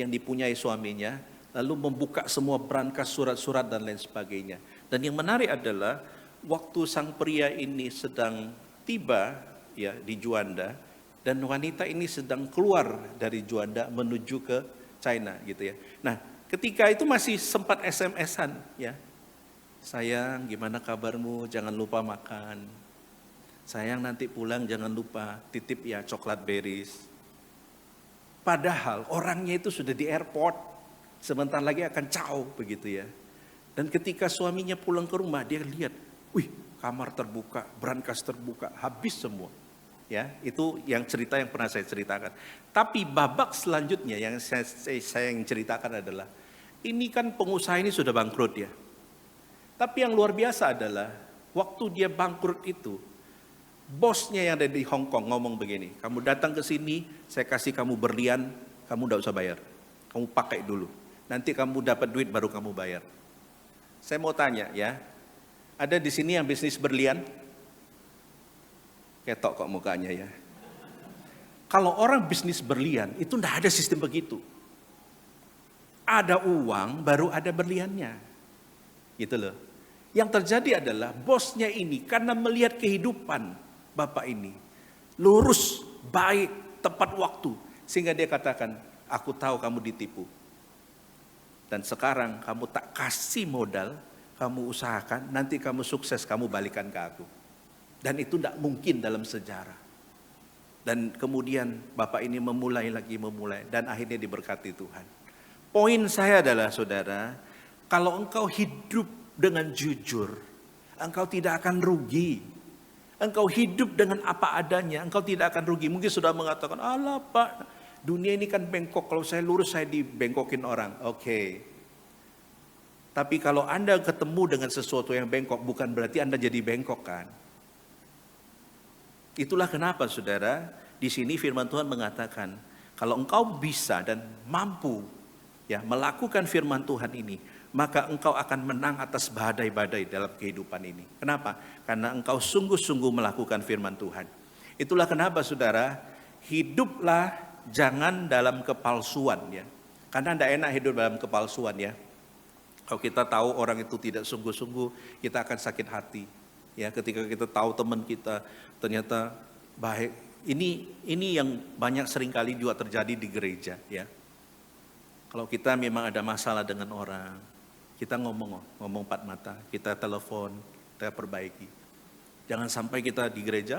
yang dipunyai suaminya, lalu membuka semua berangkas surat-surat dan lain sebagainya. Dan yang menarik adalah waktu sang pria ini sedang tiba ya di Juanda dan wanita ini sedang keluar dari Juanda menuju ke China gitu ya. Nah, ketika itu masih sempat SMS-an ya. Sayang, gimana kabarmu? Jangan lupa makan. Sayang, nanti pulang jangan lupa titip ya coklat berries. Padahal orangnya itu sudah di airport. Sebentar lagi akan ciao begitu ya. Dan ketika suaminya pulang ke rumah, dia lihat, wih, kamar terbuka, brankas terbuka, habis semua. Ya, itu yang cerita yang pernah saya ceritakan. Tapi babak selanjutnya yang saya ceritakan adalah, ini kan pengusaha ini sudah bangkrut ya. Tapi yang luar biasa adalah, waktu dia bangkrut itu, bosnya yang ada di Hong Kong ngomong begini, kamu datang ke sini, saya kasih kamu berlian, kamu tidak usah bayar. Kamu pakai dulu, nanti kamu dapat duit baru kamu bayar. Saya mau tanya ya, ada di sini yang bisnis berlian? Ketok kok mukanya ya. Kalau orang bisnis berlian, itu tidak ada sistem begitu. Ada uang, baru ada berliannya. Gitu loh. Yang terjadi adalah bosnya ini karena melihat kehidupan bapak ini. Lurus, baik, tepat waktu. Sehingga dia katakan, aku tahu kamu ditipu. Dan sekarang kamu tak kasih modal, kamu usahakan, nanti kamu sukses, kamu balikan ke aku. Dan itu tidak mungkin dalam sejarah. Dan kemudian bapak ini memulai, dan akhirnya diberkati Tuhan. Poin saya adalah saudara, kalau engkau hidup dengan jujur, engkau tidak akan rugi. Engkau hidup dengan apa adanya, engkau tidak akan rugi. Mungkin sudah mengatakan, alah Pak, dunia ini kan bengkok, kalau saya lurus saya dibengkokin orang. Oke. Tapi kalau Anda ketemu dengan sesuatu yang bengkok, bukan berarti Anda jadi bengkok kan. Itulah kenapa saudara, di sini firman Tuhan mengatakan, kalau engkau bisa dan mampu ya melakukan firman Tuhan ini, maka engkau akan menang atas badai-badai dalam kehidupan ini. Kenapa? Karena engkau sungguh-sungguh melakukan firman Tuhan. Itulah kenapa saudara, hiduplah jangan dalam kepalsuan ya. Karena tidak enak hidup dalam kepalsuan ya. Kalau kita tahu orang itu tidak sungguh-sungguh, kita akan sakit hati. Ya, ketika kita tahu teman kita ternyata baik. Ini yang banyak seringkali juga terjadi di gereja ya. Kalau kita memang ada masalah dengan orang, kita ngomong empat mata, kita telepon, kita perbaiki. Jangan sampai kita di gereja,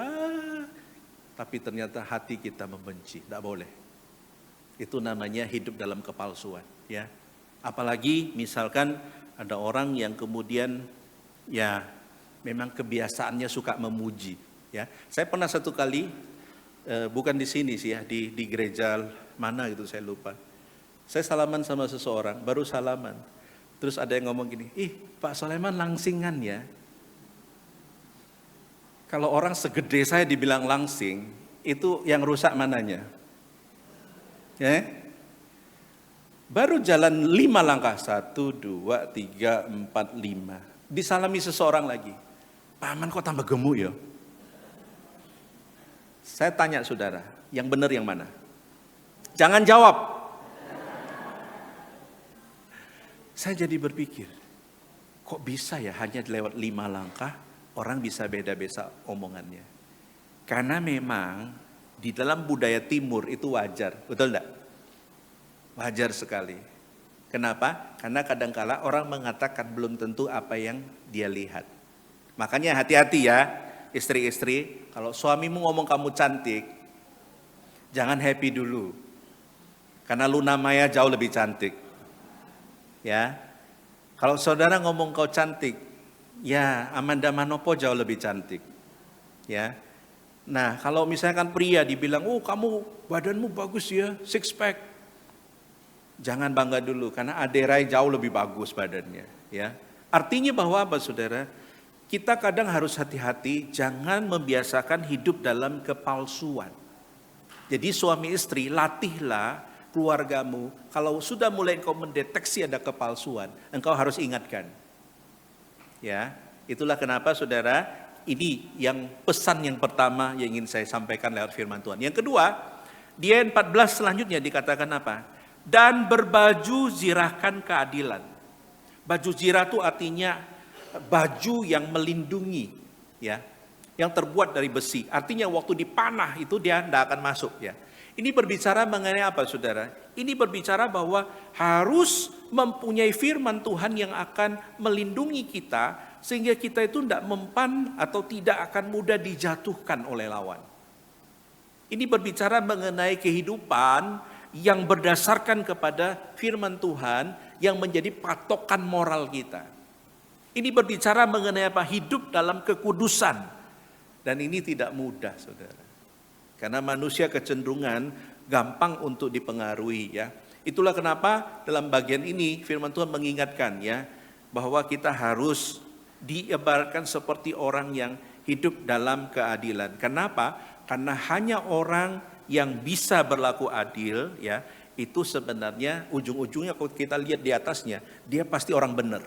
tapi ternyata hati kita membenci. Tidak boleh. Itu namanya hidup dalam kepalsuan ya. Apalagi misalkan ada orang yang kemudian ya memang kebiasaannya suka memuji ya. Saya pernah satu kali bukan di sini sih ya, di gereja mana gitu saya lupa. Saya salaman sama seseorang, baru salaman. Terus ada yang ngomong gini, "Ih, Pak Soleman langsingan ya." Kalau orang segede saya dibilang langsing, itu yang rusak mananya? Ya. Baru jalan 5 langkah, 1, 2, 3, 4, 5. Disalami seseorang lagi. "Paman kok tambah gemuk ya?" Saya tanya saudara, yang benar yang mana? Jangan jawab. Saya jadi berpikir, kok bisa ya hanya lewat 5 langkah orang bisa beda-beda omongannya. Karena memang di dalam budaya timur itu wajar, betul enggak? Wajar sekali. Kenapa? Karena kadangkala orang mengatakan belum tentu apa yang dia lihat. Makanya hati-hati ya, istri-istri, kalau suamimu ngomong kamu cantik, jangan happy dulu. Karena Luna Maya jauh lebih cantik. Ya. Kalau saudara ngomong kau cantik, ya Amanda Manopo jauh lebih cantik. Ya. Nah, kalau misalkan pria dibilang, "Oh, kamu badanmu bagus ya, six pack." Jangan bangga dulu karena Aderai jauh lebih bagus badannya, ya. Artinya bahwa apa saudara? Kita kadang harus hati-hati, jangan membiasakan hidup dalam kepalsuan. Jadi suami istri, latihlah keluargamu. Kalau sudah mulai engkau mendeteksi ada kepalsuan, engkau harus ingatkan. Ya, itulah kenapa saudara, ini yang pesan yang pertama yang ingin saya sampaikan lewat firman Tuhan. Yang kedua, di ayat 14 selanjutnya dikatakan apa? Dan berbaju zirahkan keadilan. Baju zirah itu artinya baju yang melindungi, ya, yang terbuat dari besi. Artinya waktu dipanah itu dia tidak akan masuk, ya. Ini berbicara mengenai apa, saudara? Ini berbicara bahwa harus mempunyai firman Tuhan yang akan melindungi kita sehingga kita itu tidak mempan atau tidak akan mudah dijatuhkan oleh lawan. Ini berbicara mengenai kehidupan yang berdasarkan kepada firman Tuhan yang menjadi patokan moral kita. Ini berbicara mengenai apa? Hidup dalam kekudusan. Dan ini tidak mudah, saudara. Karena manusia kecenderungan gampang untuk dipengaruhi, ya. Itulah kenapa dalam bagian ini firman Tuhan mengingatkan, ya, bahwa kita harus diibaratkan seperti orang yang hidup dalam keadilan. Kenapa? Karena hanya orang yang bisa berlaku adil, ya, itu sebenarnya ujung-ujungnya kalau kita lihat di atasnya, dia pasti orang benar.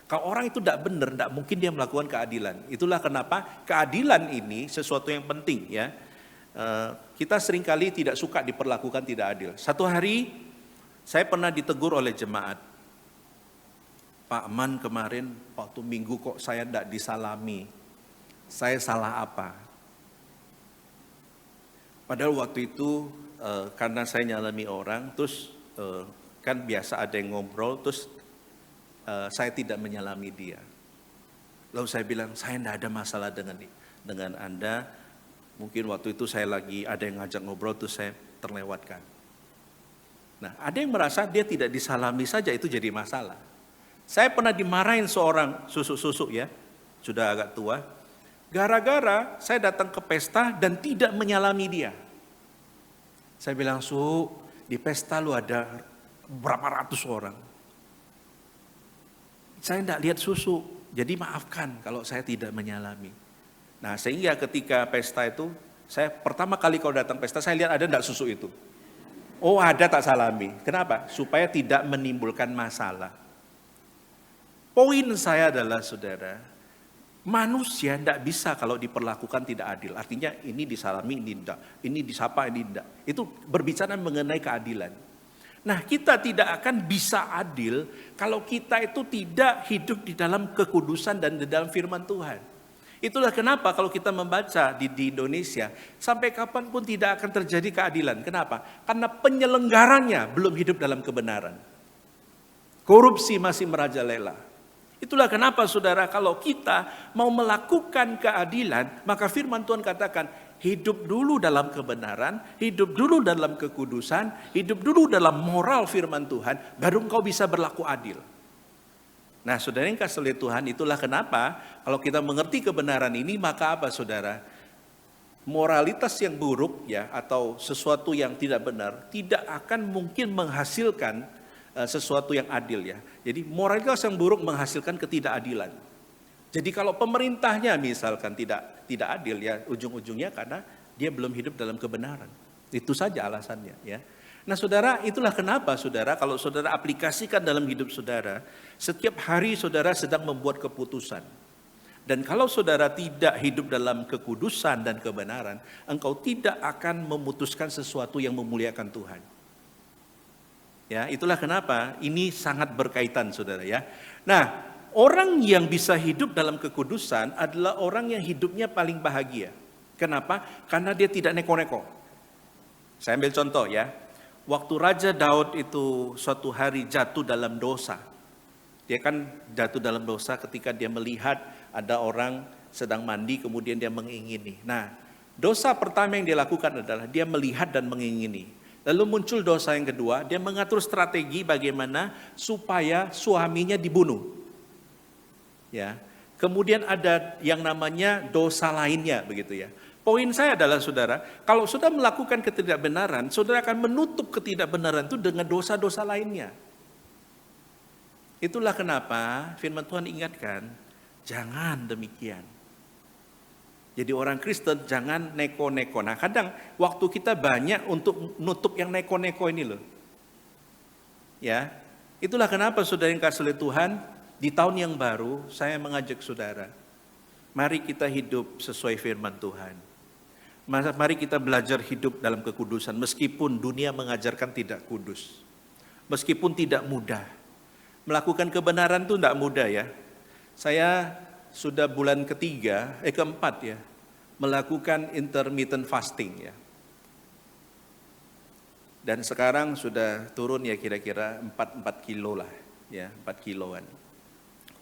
Kalau orang itu tidak benar, tidak mungkin dia melakukan keadilan. Itulah kenapa keadilan ini sesuatu yang penting, ya. Kita seringkali tidak suka diperlakukan tidak adil. Satu hari saya pernah ditegur oleh jemaat. "Pak Man, kemarin waktu minggu kok saya tidak disalami. Saya salah apa?" Padahal waktu itu karena saya nyalami orang, terus kan biasa ada yang ngobrol, terus saya tidak menyalami dia. Lalu saya bilang, "Saya tidak ada masalah dengan Anda. Mungkin waktu itu saya lagi ada yang ngajak ngobrol, terus saya terlewatkan." Nah, ada yang merasa dia tidak disalami saja itu jadi masalah. Saya pernah dimarahin seorang susuk-susuk, ya, sudah agak tua. Gara-gara saya datang ke pesta dan tidak menyalami dia. Saya bilang, "Su, di pesta lu ada berapa ratus orang. Saya tidak lihat susu, jadi maafkan kalau saya tidak menyalami." Nah, sehingga ketika pesta itu, saya pertama kali kalau datang pesta, saya lihat ada tidak susu itu. Oh, ada, tak salami. Kenapa? Supaya tidak menimbulkan masalah. Poin saya adalah saudara, manusia tidak bisa kalau diperlakukan tidak adil. Artinya ini disalami, ini tidak. Ini disapa, ini tidak. Itu berbicara mengenai keadilan. Nah, kita tidak akan bisa adil kalau kita itu tidak hidup di dalam kekudusan dan di dalam firman Tuhan. Itulah kenapa kalau kita membaca di Indonesia, sampai kapanpun tidak akan terjadi keadilan. Kenapa? Karena penyelenggaranya belum hidup dalam kebenaran. Korupsi masih merajalela. Itulah kenapa saudara, kalau kita mau melakukan keadilan, maka firman Tuhan katakan, hidup dulu dalam kebenaran, hidup dulu dalam kekudusan, hidup dulu dalam moral firman Tuhan, baru engkau bisa berlaku adil. Nah, saudara yang kasih oleh Tuhan, itulah kenapa kalau kita mengerti kebenaran ini, maka apa saudara? Moralitas yang buruk ya, atau sesuatu yang tidak benar, tidak akan mungkin menghasilkan sesuatu yang adil ya. Jadi moralitas yang buruk menghasilkan ketidakadilan. Jadi kalau pemerintahnya misalkan tidak adil ya, ujung-ujungnya karena dia belum hidup dalam kebenaran. Itu saja alasannya ya. Nah saudara, itulah kenapa saudara, kalau saudara aplikasikan dalam hidup saudara, setiap hari saudara sedang membuat keputusan. Dan kalau saudara tidak hidup dalam kekudusan dan kebenaran, engkau tidak akan memutuskan sesuatu yang memuliakan Tuhan. Ya, itulah kenapa ini sangat berkaitan saudara ya. Nah, orang yang bisa hidup dalam kekudusan adalah orang yang hidupnya paling bahagia. Kenapa? Karena dia tidak neko-neko. Saya ambil contoh ya. Waktu Raja Daud itu suatu hari jatuh dalam dosa. Dia kan jatuh dalam dosa ketika dia melihat ada orang sedang mandi kemudian dia mengingini. Nah, dosa pertama yang dia lakukan adalah dia melihat dan mengingini. Lalu muncul dosa yang kedua, dia mengatur strategi bagaimana supaya suaminya dibunuh. Ya. Kemudian ada yang namanya dosa lainnya begitu ya. Poin saya adalah saudara, kalau sudah melakukan ketidakbenaran, saudara akan menutup ketidakbenaran itu dengan dosa-dosa lainnya. Itulah kenapa firman Tuhan ingatkan, jangan demikian. Jadi orang Kristen jangan neko-neko. Nah kadang waktu kita banyak untuk nutup yang neko-neko ini loh. Ya, itulah kenapa saudara yang kasih oleh Tuhan, di tahun yang baru saya mengajak saudara, mari kita hidup sesuai firman Tuhan. Mari kita belajar hidup dalam kekudusan, meskipun dunia mengajarkan tidak kudus. Meskipun tidak mudah. Melakukan kebenaran itu tidak mudah ya. Saya sudah bulan keempat ya, melakukan intermittent fasting ya. Dan sekarang sudah turun ya kira-kira 4 kilo lah ya, 4 kiloan.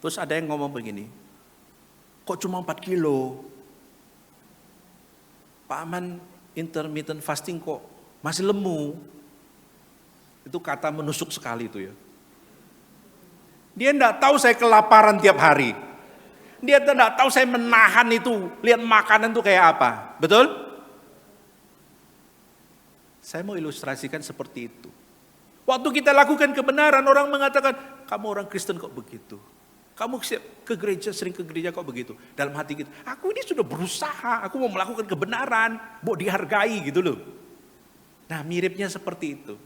Terus ada yang ngomong begini, kok cuma 4 kilo? Pak Aman intermittent fasting kok masih lemu. Itu kata menusuk sekali itu ya. Dia enggak tahu saya kelaparan tiap hari. Dia enggak tahu saya menahan itu, lihat makanan itu kayak apa. Betul? Saya mau ilustrasikan seperti itu. Waktu kita lakukan kebenaran, orang mengatakan, kamu orang Kristen kok begitu? Kamu sering ke gereja kok begitu? Dalam hati kita, aku ini sudah berusaha, aku mau melakukan kebenaran, mau dihargai gitu loh. Nah miripnya seperti itu.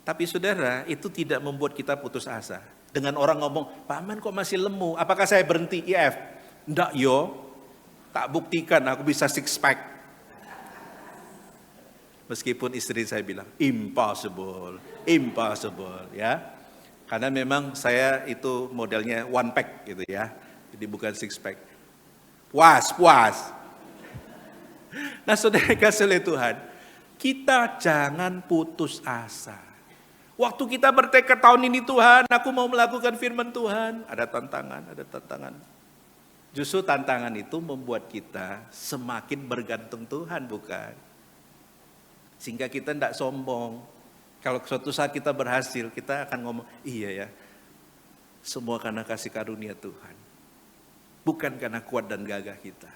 Tapi saudara, itu tidak membuat kita putus asa. Dengan orang ngomong, Pak Aman kok masih lemu, apakah saya berhenti IF? Enggak yo, tak buktikan aku bisa 6 pack. Meskipun istri saya bilang, impossible ya. Karena memang saya itu modelnya 1 pack gitu ya. Jadi bukan 6 pack. Puas. Nah saudara kasih oleh Tuhan, kita jangan putus asa. Waktu kita bertekad tahun ini Tuhan, aku mau melakukan firman Tuhan. Ada tantangan. Justru tantangan itu membuat kita semakin bergantung Tuhan bukan? Sehingga kita tidak sombong. Kalau suatu saat kita berhasil, kita akan ngomong, iya ya, semua karena kasih karunia Tuhan. Bukan karena kuat dan gagah kita.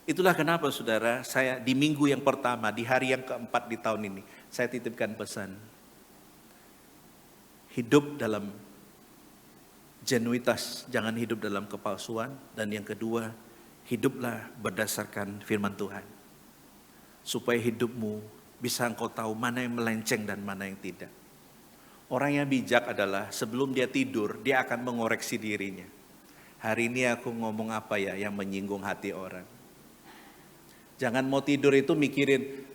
Itulah kenapa saudara, saya di minggu yang pertama, di hari yang keempat di tahun ini, saya titipkan pesan. Hidup dalam genuitas, jangan hidup dalam kepalsuan. Dan yang kedua, hiduplah berdasarkan firman Tuhan. Supaya hidupmu bisa engkau tahu mana yang melenceng dan mana yang tidak. Orang yang bijak adalah sebelum dia tidur, dia akan mengoreksi dirinya. Hari ini aku ngomong apa ya yang menyinggung hati orang. Jangan mau tidur itu mikirin,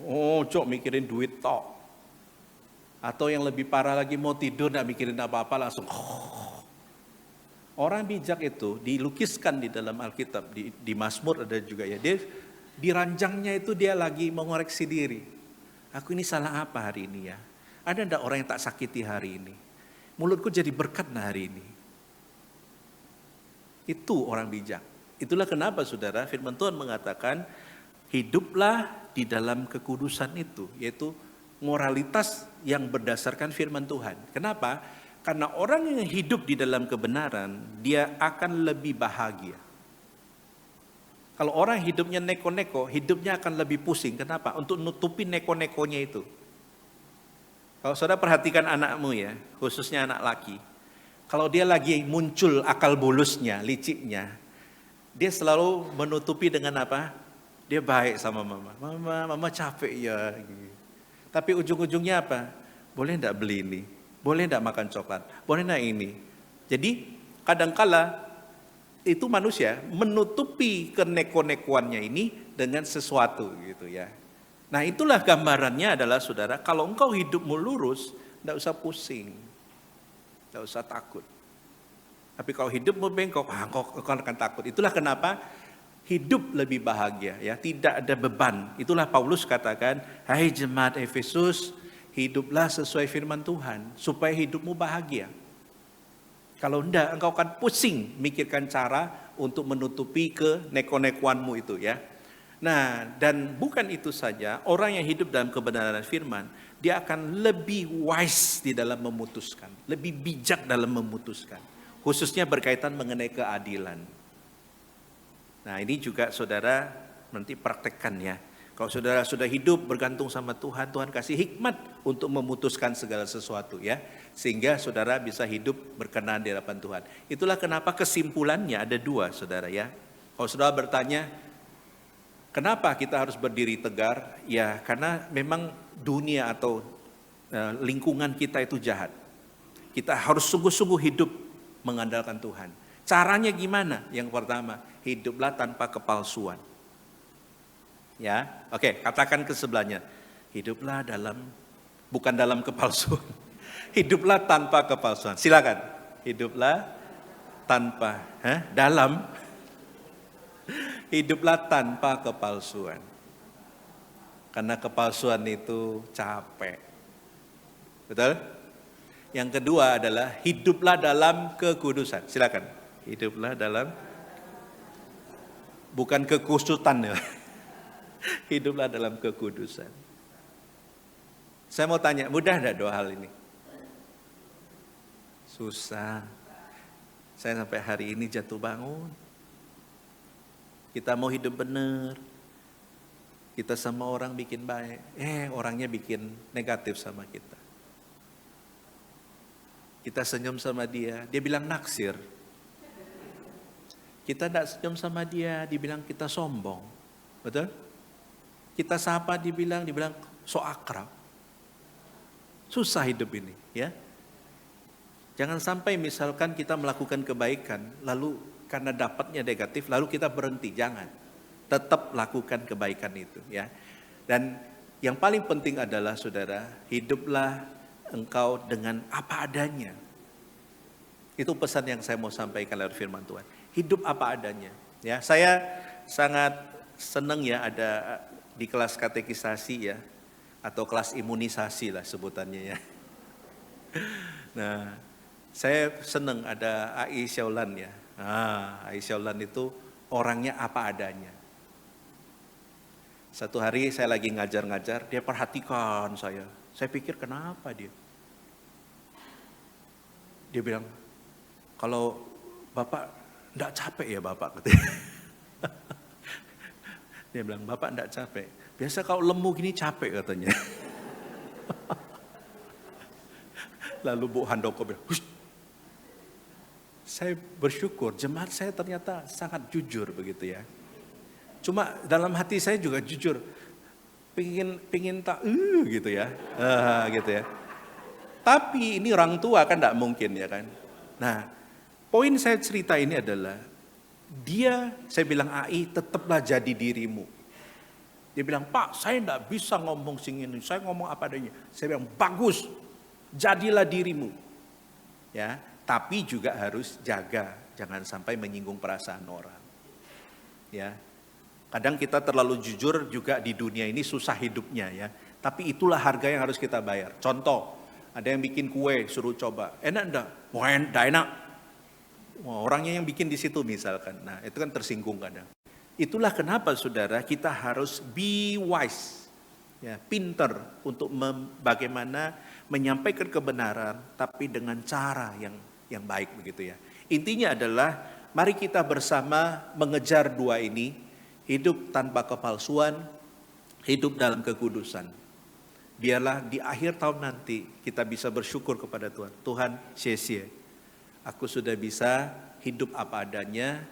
oh cok mikirin duit tok. Atau yang lebih parah lagi mau tidur gak mikirin apa-apa langsung. Orang bijak itu dilukiskan di dalam Alkitab, di Mazmur ada juga ya. Dia di ranjangnya itu dia lagi mengoreksi diri. Aku ini salah apa hari ini ya? Ada enggak orang yang tak sakiti hari ini? Mulutku jadi berkat nah hari ini. Itu orang bijak. Itulah kenapa saudara firman Tuhan mengatakan hiduplah di dalam kekudusan itu. Yaitu moralitas yang berdasarkan firman Tuhan. Kenapa? Karena orang yang hidup di dalam kebenaran, dia akan lebih bahagia. Kalau orang hidupnya neko-neko, hidupnya akan lebih pusing. Kenapa? Untuk nutupi neko-nekonya itu. Kalau saudara perhatikan anakmu ya, khususnya anak laki. Kalau dia lagi muncul akal bulusnya, liciknya, dia selalu menutupi dengan apa? Dia baik sama mama. Mama capek ya. Tapi ujung-ujungnya apa? Boleh enggak beli ini? Boleh enggak makan coklat? Boleh enggak ini? Jadi kadangkala itu manusia menutupi keneko-nekoannya ini dengan sesuatu gitu ya. Nah itulah gambarannya adalah saudara, kalau engkau hidupmu lurus, enggak usah pusing. Enggak usah takut. Tapi kalau hidupmu bengkok, engkau akan takut. Itulah kenapa hidup lebih bahagia ya, tidak ada beban. Itulah Paulus katakan, hai jemaat Efesus, hiduplah sesuai firman Tuhan, supaya hidupmu bahagia. Kalau enggak, engkau akan pusing mikirkan cara untuk menutupi ke neko-nekoanmu itu ya. Nah, dan bukan itu saja, orang yang hidup dalam kebenaran firman, dia akan lebih wise di dalam memutuskan, lebih bijak dalam memutuskan. Khususnya berkaitan mengenai keadilan. Nah, ini juga saudara nanti praktekkan ya. Kalau saudara sudah hidup bergantung sama Tuhan, Tuhan kasih hikmat untuk memutuskan segala sesuatu ya. Sehingga saudara bisa hidup berkenan di hadapan Tuhan. Itulah kenapa kesimpulannya ada dua saudara ya. Kalau saudara bertanya, kenapa kita harus berdiri tegar? Ya karena memang dunia atau lingkungan kita itu jahat. Kita harus sungguh-sungguh hidup mengandalkan Tuhan. Caranya gimana? Yang pertama, hiduplah tanpa kepalsuan. Ya, oke, katakan ke sebelahnya, hiduplah bukan dalam kepalsuan, hiduplah tanpa kepalsuan. Silakan, hiduplah tanpa, hiduplah tanpa kepalsuan. Karena kepalsuan itu capek, betul? Yang kedua adalah hiduplah dalam kekudusan. Silakan, hiduplah dalam, bukan kekusutan ya. Hiduplah dalam kekudusan. Saya mau tanya, mudah enggak dua hal ini? Susah. Saya sampai hari ini jatuh bangun. Kita mau hidup benar. Kita sama orang bikin baik. Orangnya bikin negatif sama kita. Kita senyum sama dia, dia bilang naksir. Kita enggak senyum sama dia, dibilang kita sombong. Betul? Kita sapa dibilang so akrab. Susah hidup ini ya. Jangan sampai misalkan kita melakukan kebaikan lalu karena dapatnya negatif lalu kita berhenti, jangan. Tetap lakukan kebaikan itu ya. Dan yang paling penting adalah saudara, hiduplah engkau dengan apa adanya. Itu pesan yang saya mau sampaikan lewat firman Tuhan. Hidup apa adanya ya. Saya sangat senang ya ada di kelas katekisasi ya, atau kelas imunisasi lah sebutannya ya. Nah, saya senang ada AI Syaulan ya. AI Syaulan itu orangnya apa adanya. Satu hari saya lagi ngajar-ngajar, dia perhatikan saya. Saya pikir kenapa dia? Dia bilang, kalau Bapak enggak capek ya Bapak katanya. Dia bilang, Bapak enggak capek. Biasa kalau lemu gini capek katanya. Lalu Bu Handoko bilang, hush. Saya bersyukur, jemaat saya ternyata sangat jujur begitu ya. Cuma dalam hati saya juga jujur. pingin tak gitu ya, gitu ya. Tapi ini orang tua kan tidak mungkin ya kan. Nah, poin saya cerita ini adalah saya bilang AI tetaplah jadi dirimu. Dia bilang, Pak, saya tidak bisa ngomong sing ini, saya ngomong apa adanya. Saya bilang, bagus, jadilah dirimu. Ya, tapi juga harus jaga, jangan sampai menyinggung perasaan orang. Ya, kadang kita terlalu jujur juga di dunia ini susah hidupnya ya. Tapi itulah harga yang harus kita bayar. Contoh, ada yang bikin kue, suruh coba. Enak enggak? Wah, enggak enak. Wah, orangnya yang bikin di situ misalkan. Nah, itu kan tersinggung kadang. Itulah kenapa saudara kita harus be wise. Ya, pinter untuk bagaimana menyampaikan kebenaran tapi dengan cara yang baik begitu ya. Intinya adalah mari kita bersama mengejar dua ini, hidup tanpa kepalsuan, hidup dalam kekudusan. Biarlah di akhir tahun nanti kita bisa bersyukur kepada Tuhan. Tuhan, sia-sia. Aku sudah bisa hidup apa adanya.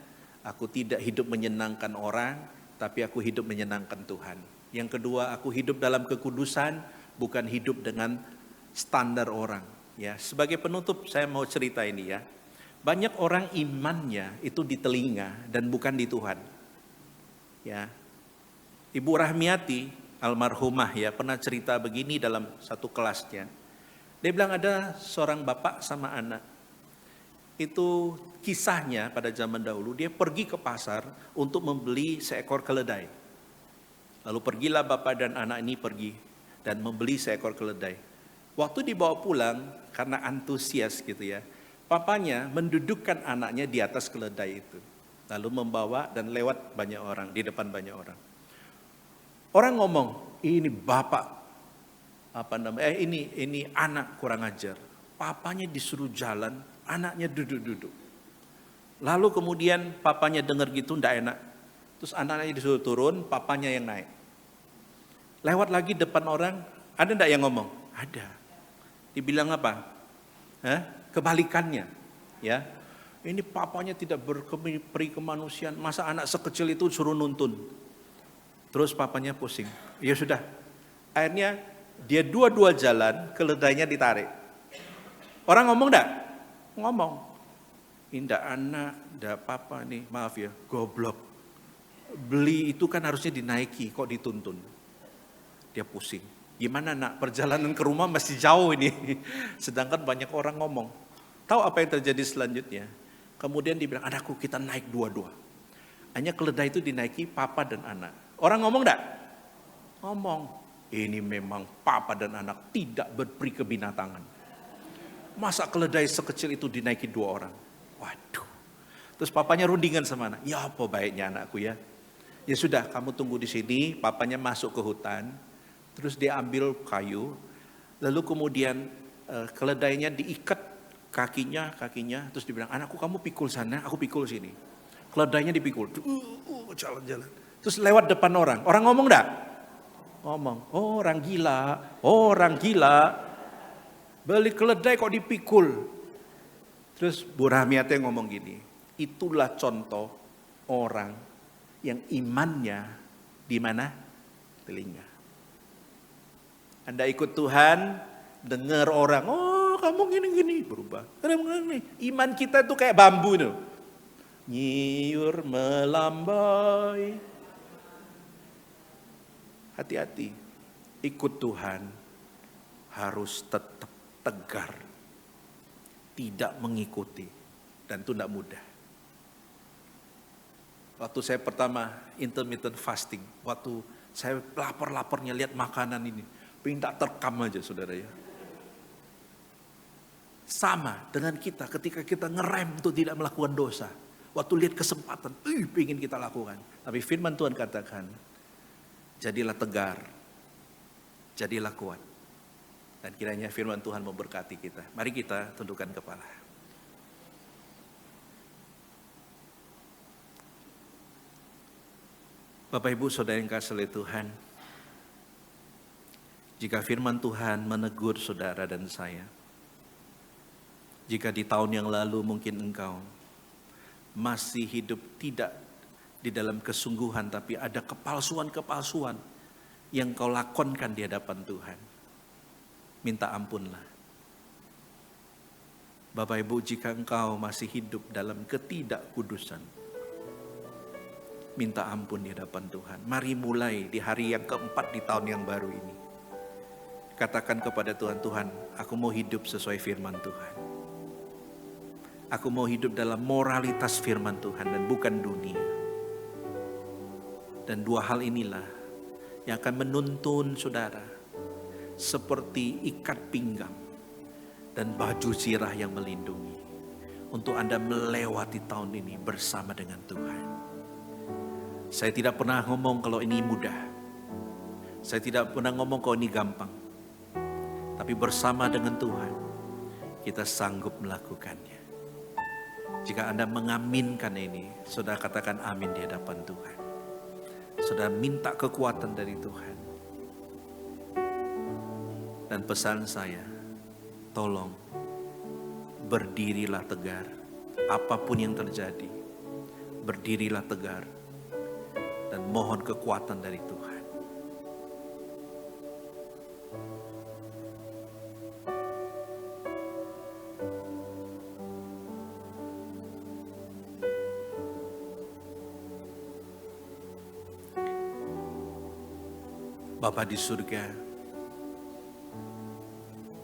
Aku tidak hidup menyenangkan orang, tapi aku hidup menyenangkan Tuhan. Yang kedua, aku hidup dalam kekudusan, bukan hidup dengan standar orang. Ya, sebagai penutup saya mau cerita ini ya. Banyak orang imannya itu di telinga dan bukan di Tuhan. Ya, Ibu Rahmiati almarhumah ya pernah cerita begini dalam satu kelasnya. Dia bilang ada seorang bapak sama anak. Itu kisahnya pada zaman dahulu, dia pergi ke pasar untuk membeli seekor keledai. Lalu pergilah bapak dan anak ini pergi dan membeli seekor keledai. Waktu dibawa pulang karena antusias gitu ya, papanya mendudukkan anaknya di atas keledai itu. Lalu membawa dan lewat banyak orang, di depan banyak orang. Orang ngomong, ini bapak, ini anak kurang ajar. Papanya disuruh jalan, anaknya duduk-duduk. Lalu kemudian papanya dengar gitu ndak enak. Terus anaknya disuruh turun, papanya yang naik. Lewat lagi depan orang, ada ndak yang ngomong? Ada. Dibilang apa? Kebalikannya. Ya. Ini papanya tidak berperi kemanusiaan. Masa anak sekecil itu suruh nuntun? Terus papanya pusing. Ya sudah. Akhirnya dia dua-dua jalan, keledainya ditarik. Orang ngomong enggak? Ngomong. Indah anak, enggak papa nih, maaf ya, goblok. Beli itu kan harusnya dinaiki, kok dituntun. Dia pusing. Gimana nak, perjalanan ke rumah masih jauh ini. Sedangkan banyak orang ngomong. Tahu apa yang terjadi selanjutnya? Kemudian dibilang, anakku kita naik dua-dua. Hanya keledai itu dinaiki papa dan anak. Orang ngomong enggak? Ngomong. Ini memang papa dan anak tidak berperi kebinatangan. Masa keledai sekecil itu dinaiki dua orang? Waduh. Terus papanya rundingan sama anak. Ya apa baiknya anakku ya. Ya sudah kamu tunggu di sini. Papanya masuk ke hutan. Terus dia ambil kayu. Lalu kemudian keledainya diikat kakinya. Terus dibilang, anakku kamu pikul sana, aku pikul sini. Keledainya dipikul. Jalan-jalan. Terus lewat depan orang. Orang ngomong enggak? Ngomong. Oh orang gila. Beli keledai kok dipikul. Terus Bu Rahmiati ngomong gini. Itulah contoh orang yang imannya di mana? Telinga. Anda ikut Tuhan, dengar orang, oh kamu gini-gini, berubah. Iman kita tuh kayak bambu tuh. Nyiur melambai. Hati-hati, ikut Tuhan harus tetap tegar. Tidak mengikuti, dan itu tidak mudah. Waktu saya pertama intermittent fasting, waktu saya lapar-laparnya lihat makanan ini, pengen tak terkam aja saudara ya. Sama dengan kita ketika kita ngerem untuk tidak melakukan dosa. Waktu lihat kesempatan, pengen kita lakukan. Tapi firman Tuhan katakan, jadilah tegar, jadilah kuat. Dan kiranya firman Tuhan memberkati kita. Mari kita tundukkan kepala. Bapak Ibu Saudara yang kasih oleh Tuhan, jika firman Tuhan menegur saudara dan saya, jika di tahun yang lalu mungkin engkau masih hidup tidak di dalam kesungguhan, tapi ada kepalsuan-kepalsuan yang kau lakonkan di hadapan Tuhan. Minta ampunlah. Bapak Ibu, jika engkau masih hidup dalam ketidakkudusan, minta ampun di hadapan Tuhan. Mari mulai di hari yang keempat di tahun yang baru ini. Katakan kepada Tuhan, Tuhan, aku mau hidup sesuai firman Tuhan. Aku mau hidup dalam moralitas firman Tuhan dan bukan dunia. Dan dua hal inilah yang akan menuntun saudara seperti ikat pinggang dan baju zirah yang melindungi untuk Anda melewati tahun ini bersama dengan Tuhan. Saya tidak pernah ngomong kalau ini mudah. Saya tidak pernah ngomong kalau ini gampang. Tapi bersama dengan Tuhan, kita sanggup melakukannya. Jika Anda mengaminkan ini, saudara katakan amin di hadapan Tuhan. Saudara minta kekuatan dari Tuhan. Dan pesan saya, tolong berdirilah tegar. Apapun yang terjadi, berdirilah tegar. Dan mohon kekuatan dari Tuhan. Bapa di surga,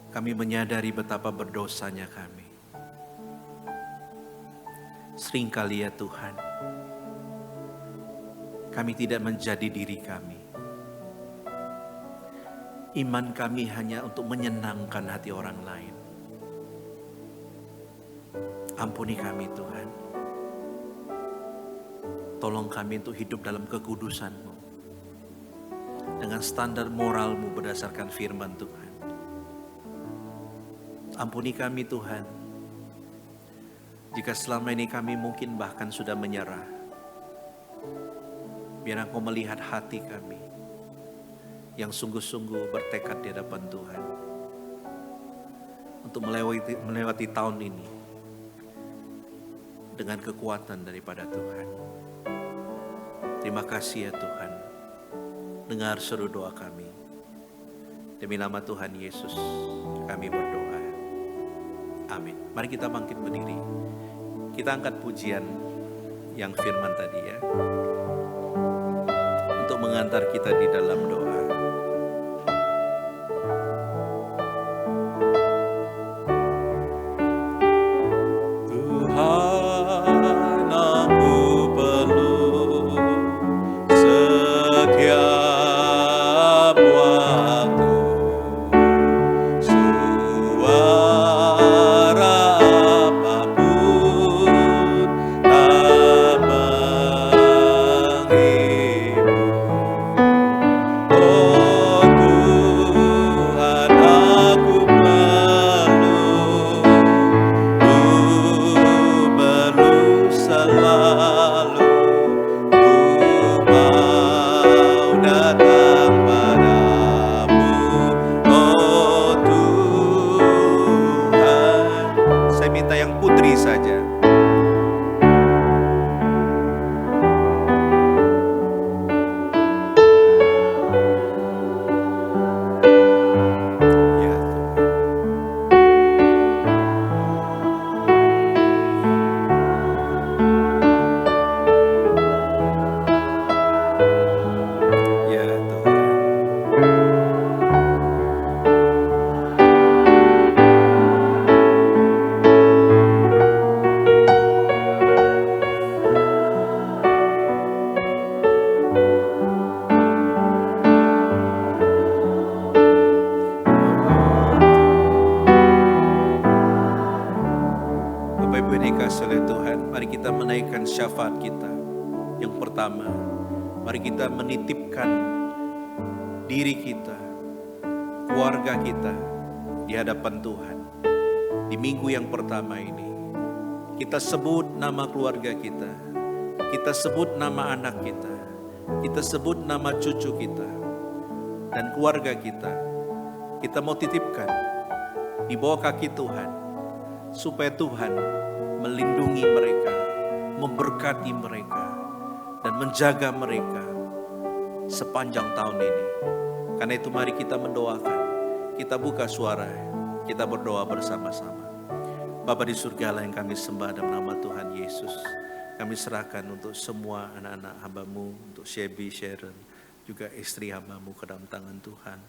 kami menyadari betapa berdosanya kami. Seringkali ya Tuhan, kami tidak menjadi diri kami. Iman kami hanya untuk menyenangkan hati orang lain. Ampuni kami Tuhan. Tolong kami untuk hidup dalam kekudusan-Mu. Dengan standar moralmu berdasarkan firman Tuhan. Ampuni kami Tuhan, jika selama ini kami mungkin bahkan sudah menyerah. Biar Engkau melihat hati kami yang sungguh-sungguh bertekad di hadapan Tuhan untuk melewati tahun ini dengan kekuatan daripada Tuhan. Terima kasih ya Tuhan. Dengar seru doa kami. Demi nama Tuhan Yesus kami berdoa. Amin. Mari kita bangkit berdiri. Kita angkat pujian yang firman tadi ya. Untuk mengantar kita di dalam doa. Tuhan, aku perlu setiap waktu suara apapun tak menghibur. Oh Tuhan, aku perlu selalu ku mau datang padamu. Oh Tuhan, saya minta yang putri saja. Ya Tuhan. Ya Tuhan. Bapak Ibu yang dikasihi oleh Tuhan, mari kita menaikkan syafaat kita. Yang pertama, mari kita menitipkan diri kita, keluarga kita di hadapan Tuhan. Di minggu yang pertama ini, kita sebut nama keluarga kita, kita sebut nama anak kita, kita sebut nama cucu kita, dan keluarga kita. Kita mau titipkan di bawah kaki Tuhan, supaya Tuhan melindungi mereka, memberkati mereka, dan menjaga mereka sepanjang tahun ini. Karena itu mari kita mendoakan, kita buka suara, kita berdoa bersama-sama. Bapa di surga yang kami sembah dalam nama Tuhan Yesus, kami serahkan untuk semua anak-anak hamba-Mu, untuk Shelby, Sharon, juga istri hamba-Mu ke dalam tangan Tuhan,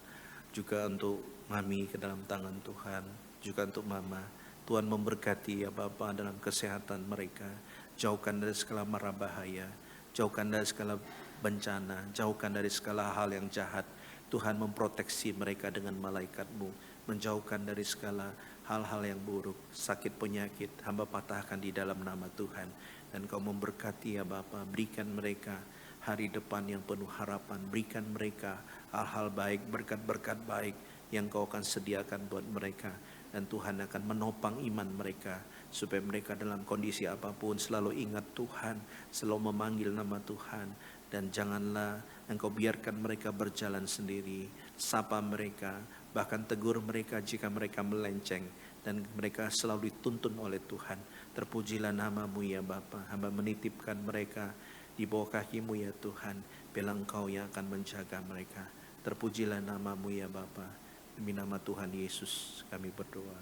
juga untuk Mami ke dalam tangan Tuhan, juga untuk Mama. Tuhan memberkati ya Bapa dalam kesehatan mereka, jauhkan dari segala mara bahaya, jauhkan dari segala bencana, jauhkan dari segala hal yang jahat. Tuhan memproteksi mereka dengan malaikat-Mu, menjauhkan dari segala hal-hal yang buruk, sakit penyakit, hamba patahkan di dalam nama Tuhan. Dan Kau memberkati ya Bapa, berikan mereka hari depan yang penuh harapan, berikan mereka hal-hal baik, berkat-berkat baik yang Kau akan sediakan buat mereka. Dan Tuhan akan menopang iman mereka, supaya mereka dalam kondisi apapun selalu ingat Tuhan, selalu memanggil nama Tuhan. Dan janganlah Engkau biarkan mereka berjalan sendiri, sapa mereka, bahkan tegur mereka jika mereka melenceng, dan mereka selalu dituntun oleh Tuhan. Terpujilah nama-Mu ya Bapa, hamba menitipkan mereka di bawah kaki-Mu ya Tuhan, bila Engkau yang akan menjaga mereka. Terpujilah nama-Mu ya Bapa, demi nama Tuhan Yesus kami berdoa.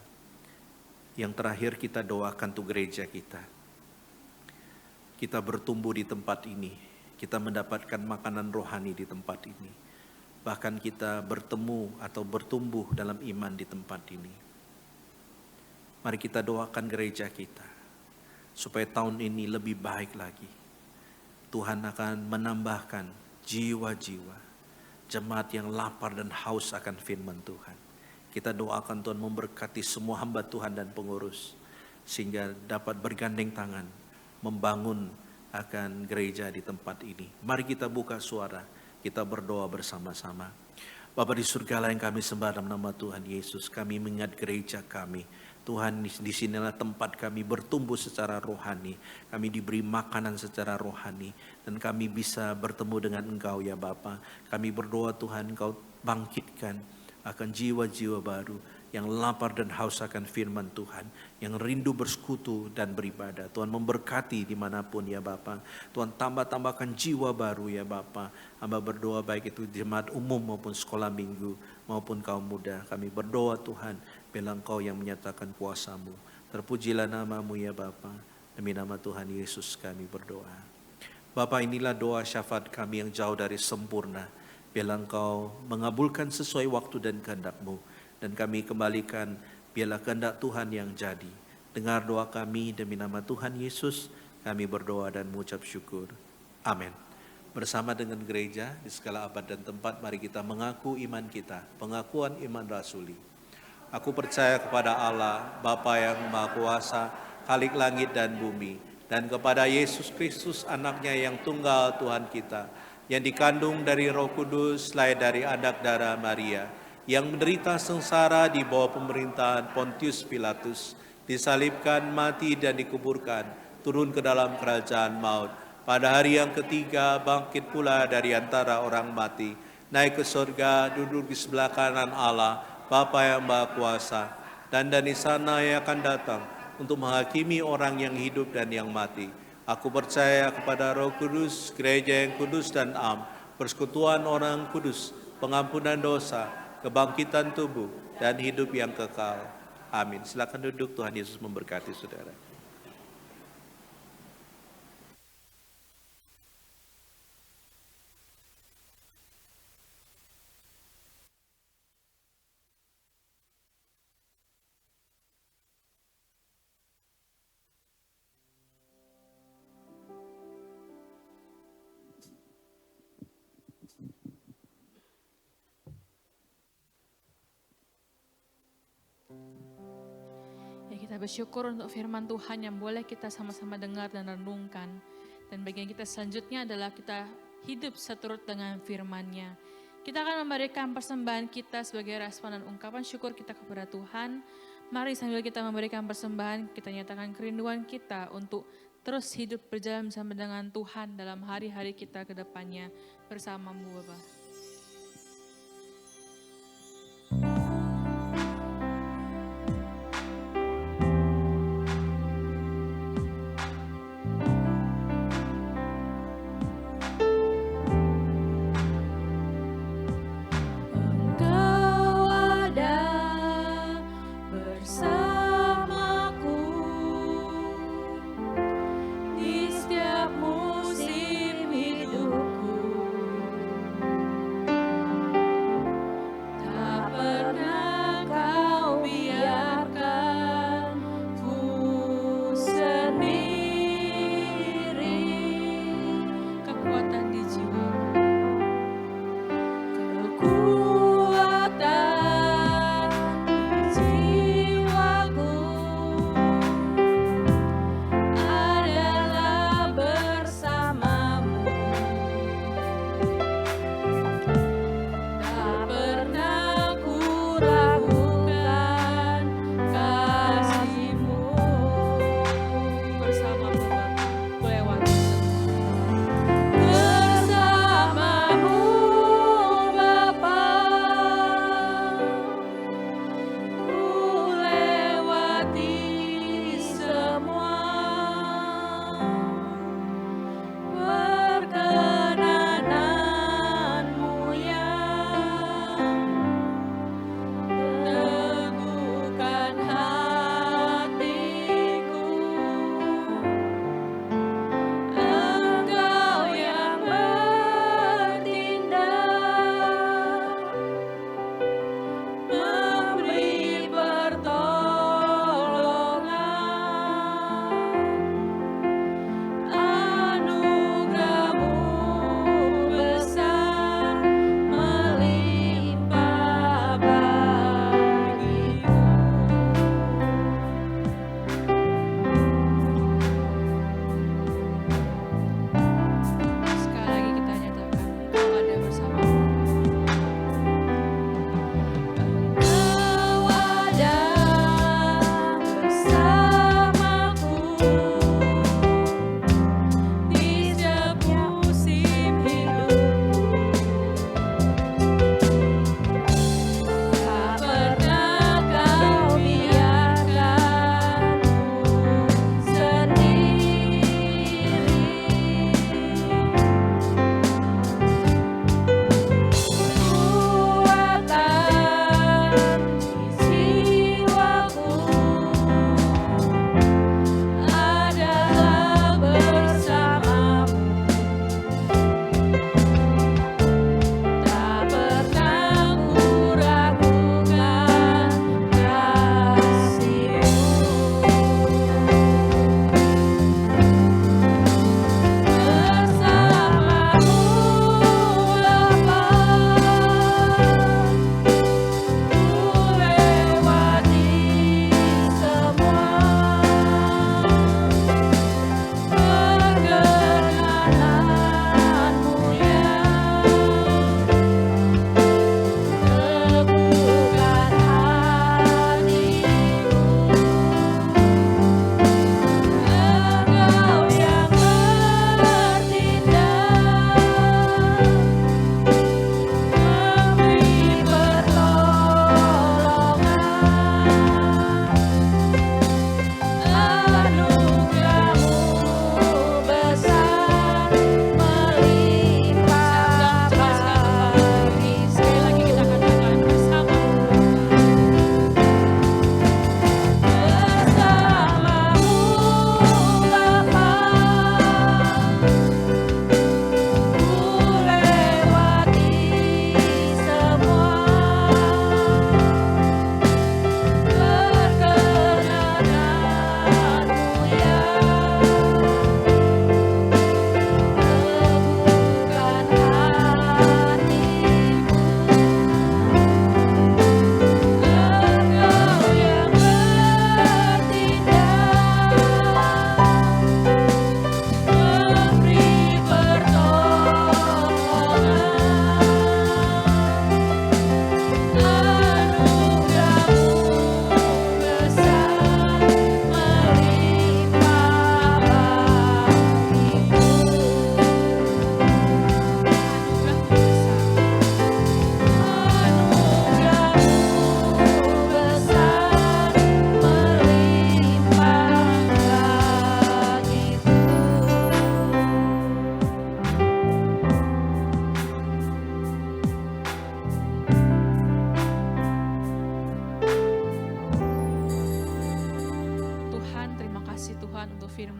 Yang terakhir kita doakan untuk gereja kita. Kita bertumbuh di tempat ini, kita mendapatkan makanan rohani di tempat ini. Bahkan kita bertemu atau bertumbuh dalam iman di tempat ini. Mari kita doakan gereja kita, supaya tahun ini lebih baik lagi. Tuhan akan menambahkan jiwa-jiwa, jemaat yang lapar dan haus akan firman Tuhan. Kita doakan Tuhan memberkati semua hamba Tuhan dan pengurus, sehingga dapat bergandeng tangan, membangun akan gereja di tempat ini. Mari kita buka suara, kita berdoa bersama-sama. Bapa di surga yang kami sembah dalam nama Tuhan Yesus, kami mengingat gereja kami. Tuhan, di sinilah tempat kami bertumbuh secara rohani. Kami diberi makanan secara rohani, dan kami bisa bertemu dengan Engkau ya Bapa. Kami berdoa Tuhan, Engkau bangkitkan akan jiwa-jiwa baru yang lapar dan haus akan firman Tuhan, yang rindu bersekutu dan beribadah. Tuhan memberkati dimanapun ya Bapa. Tuhan tambahkan jiwa baru ya Bapa. Hamba berdoa baik itu jemaat umum maupun sekolah minggu maupun kaum muda. Kami berdoa Tuhan, bila Engkau yang menyatakan kuasa-Mu. Terpujilah nama-Mu ya Bapa. Demi nama Tuhan Yesus kami berdoa. Bapa, inilah doa syafaat kami yang jauh dari sempurna. Bila Engkau mengabulkan sesuai waktu dan kehendak-Mu. Dan kami kembalikan, biarlah kehendak Tuhan yang jadi. Dengar doa kami demi nama Tuhan Yesus, kami berdoa dan mengucap syukur. Amin. Bersama dengan gereja di segala abad dan tempat, mari kita mengaku iman kita, pengakuan iman rasuli. Aku percaya kepada Allah, Bapa yang Maha Kuasa, Khalik langit dan bumi, dan kepada Yesus Kristus, anaknya yang tunggal Tuhan kita, yang dikandung dari Roh Kudus, lahir dari anak darah Maria, yang menderita sengsara di bawah pemerintahan Pontius Pilatus, disalibkan, mati dan dikuburkan, turun ke dalam kerajaan maut. Pada hari yang ketiga bangkit pula dari antara orang mati, naik ke surga, duduk di sebelah kanan Allah, Bapa yang Maha Kuasa, dan dari sana Ia akan datang untuk menghakimi orang yang hidup dan yang mati. Aku percaya kepada Roh Kudus, gereja yang kudus dan am, persekutuan orang kudus, pengampunan dosa, kebangkitan tubuh, dan hidup yang kekal. Amin. Silakan duduk, Tuhan Yesus memberkati saudara. Ya, kita bersyukur untuk firman Tuhan yang boleh kita sama-sama dengar dan renungkan. Dan bagian kita selanjutnya adalah kita hidup seturut dengan firman-Nya. Kita akan memberikan persembahan kita sebagai respon dan ungkapan syukur kita kepada Tuhan. Mari sambil kita memberikan persembahan, kita nyatakan kerinduan kita untuk terus hidup berjalan bersama dengan Tuhan dalam hari-hari kita ke depannya bersamamu Bapak.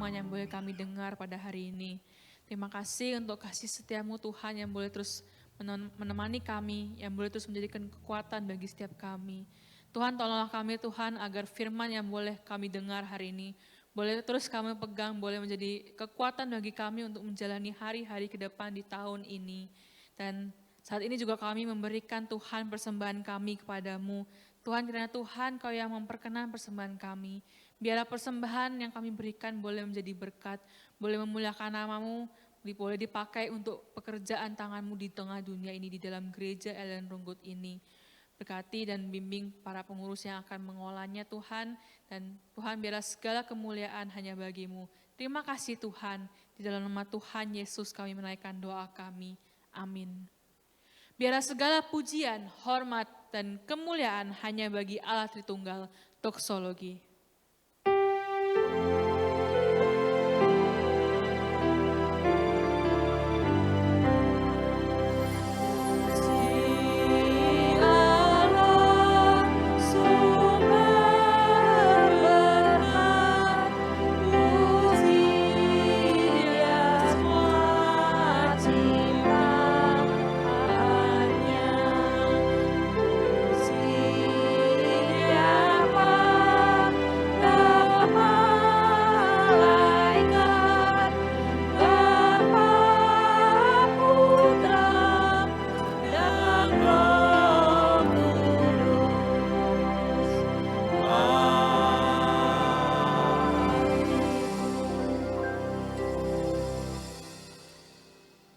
firman yang boleh kami dengar pada hari ini. Terima kasih untuk kasih setiamu Tuhan yang boleh terus menemani kami, yang boleh terus menjadikan kekuatan bagi setiap kami. Tuhan, tolonglah kami Tuhan agar firman yang boleh kami dengar hari ini, boleh terus kami pegang, boleh menjadi kekuatan bagi kami untuk menjalani hari-hari ke depan di tahun ini. Dan saat ini juga kami memberikan Tuhan persembahan kami kepadamu. Tuhan, kiranya Tuhan Kau yang memperkenan persembahan kami. Biarlah persembahan yang kami berikan boleh menjadi berkat, boleh memuliakan nama-Mu, boleh dipakai untuk pekerjaan tangan-Mu di tengah dunia ini, di dalam gereja Ellen Runggut ini. Berkati dan bimbing para pengurus yang akan mengolahnya Tuhan, dan Tuhan biarlah segala kemuliaan hanya bagi-Mu. Terima kasih Tuhan, di dalam nama Tuhan Yesus kami menaikkan doa kami. Amin. Biarlah segala pujian, hormat, dan kemuliaan hanya bagi Allah Tritunggal. Doksologi.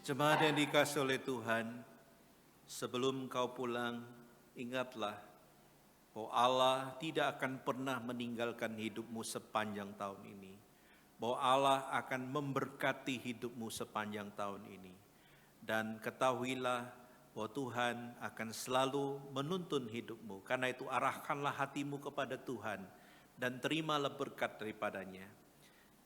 Jemaat yang dikasihi oleh Tuhan, sebelum kau pulang, ingatlah bahwa Allah tidak akan pernah meninggalkan hidupmu sepanjang tahun ini. Bahwa Allah akan memberkati hidupmu sepanjang tahun ini. Dan ketahuilah bahwa Tuhan akan selalu menuntun hidupmu. Karena itu arahkanlah hatimu kepada Tuhan dan terimalah berkat daripadanya.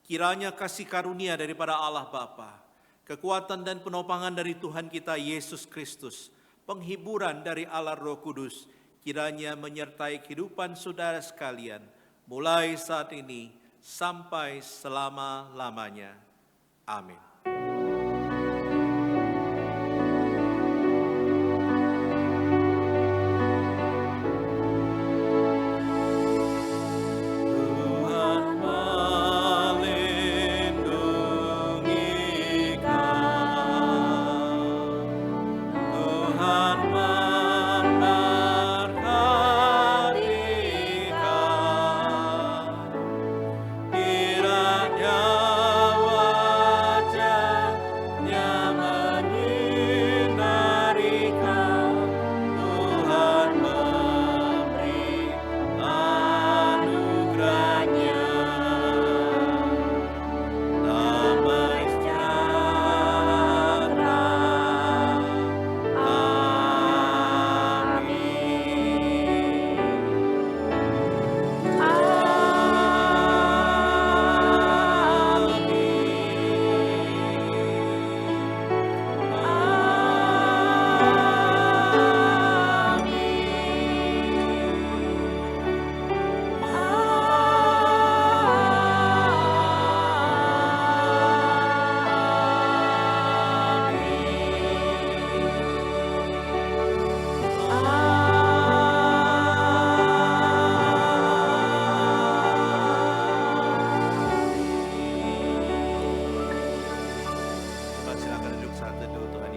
Kiranya kasih karunia daripada Allah Bapa, kekuatan dan penopangan dari Tuhan kita Yesus Kristus, penghiburan dari Allah Roh Kudus, kiranya menyertai kehidupan saudara sekalian, mulai saat ini sampai selama-lamanya. Amin. Silakan duduk saat teduh. Tuhan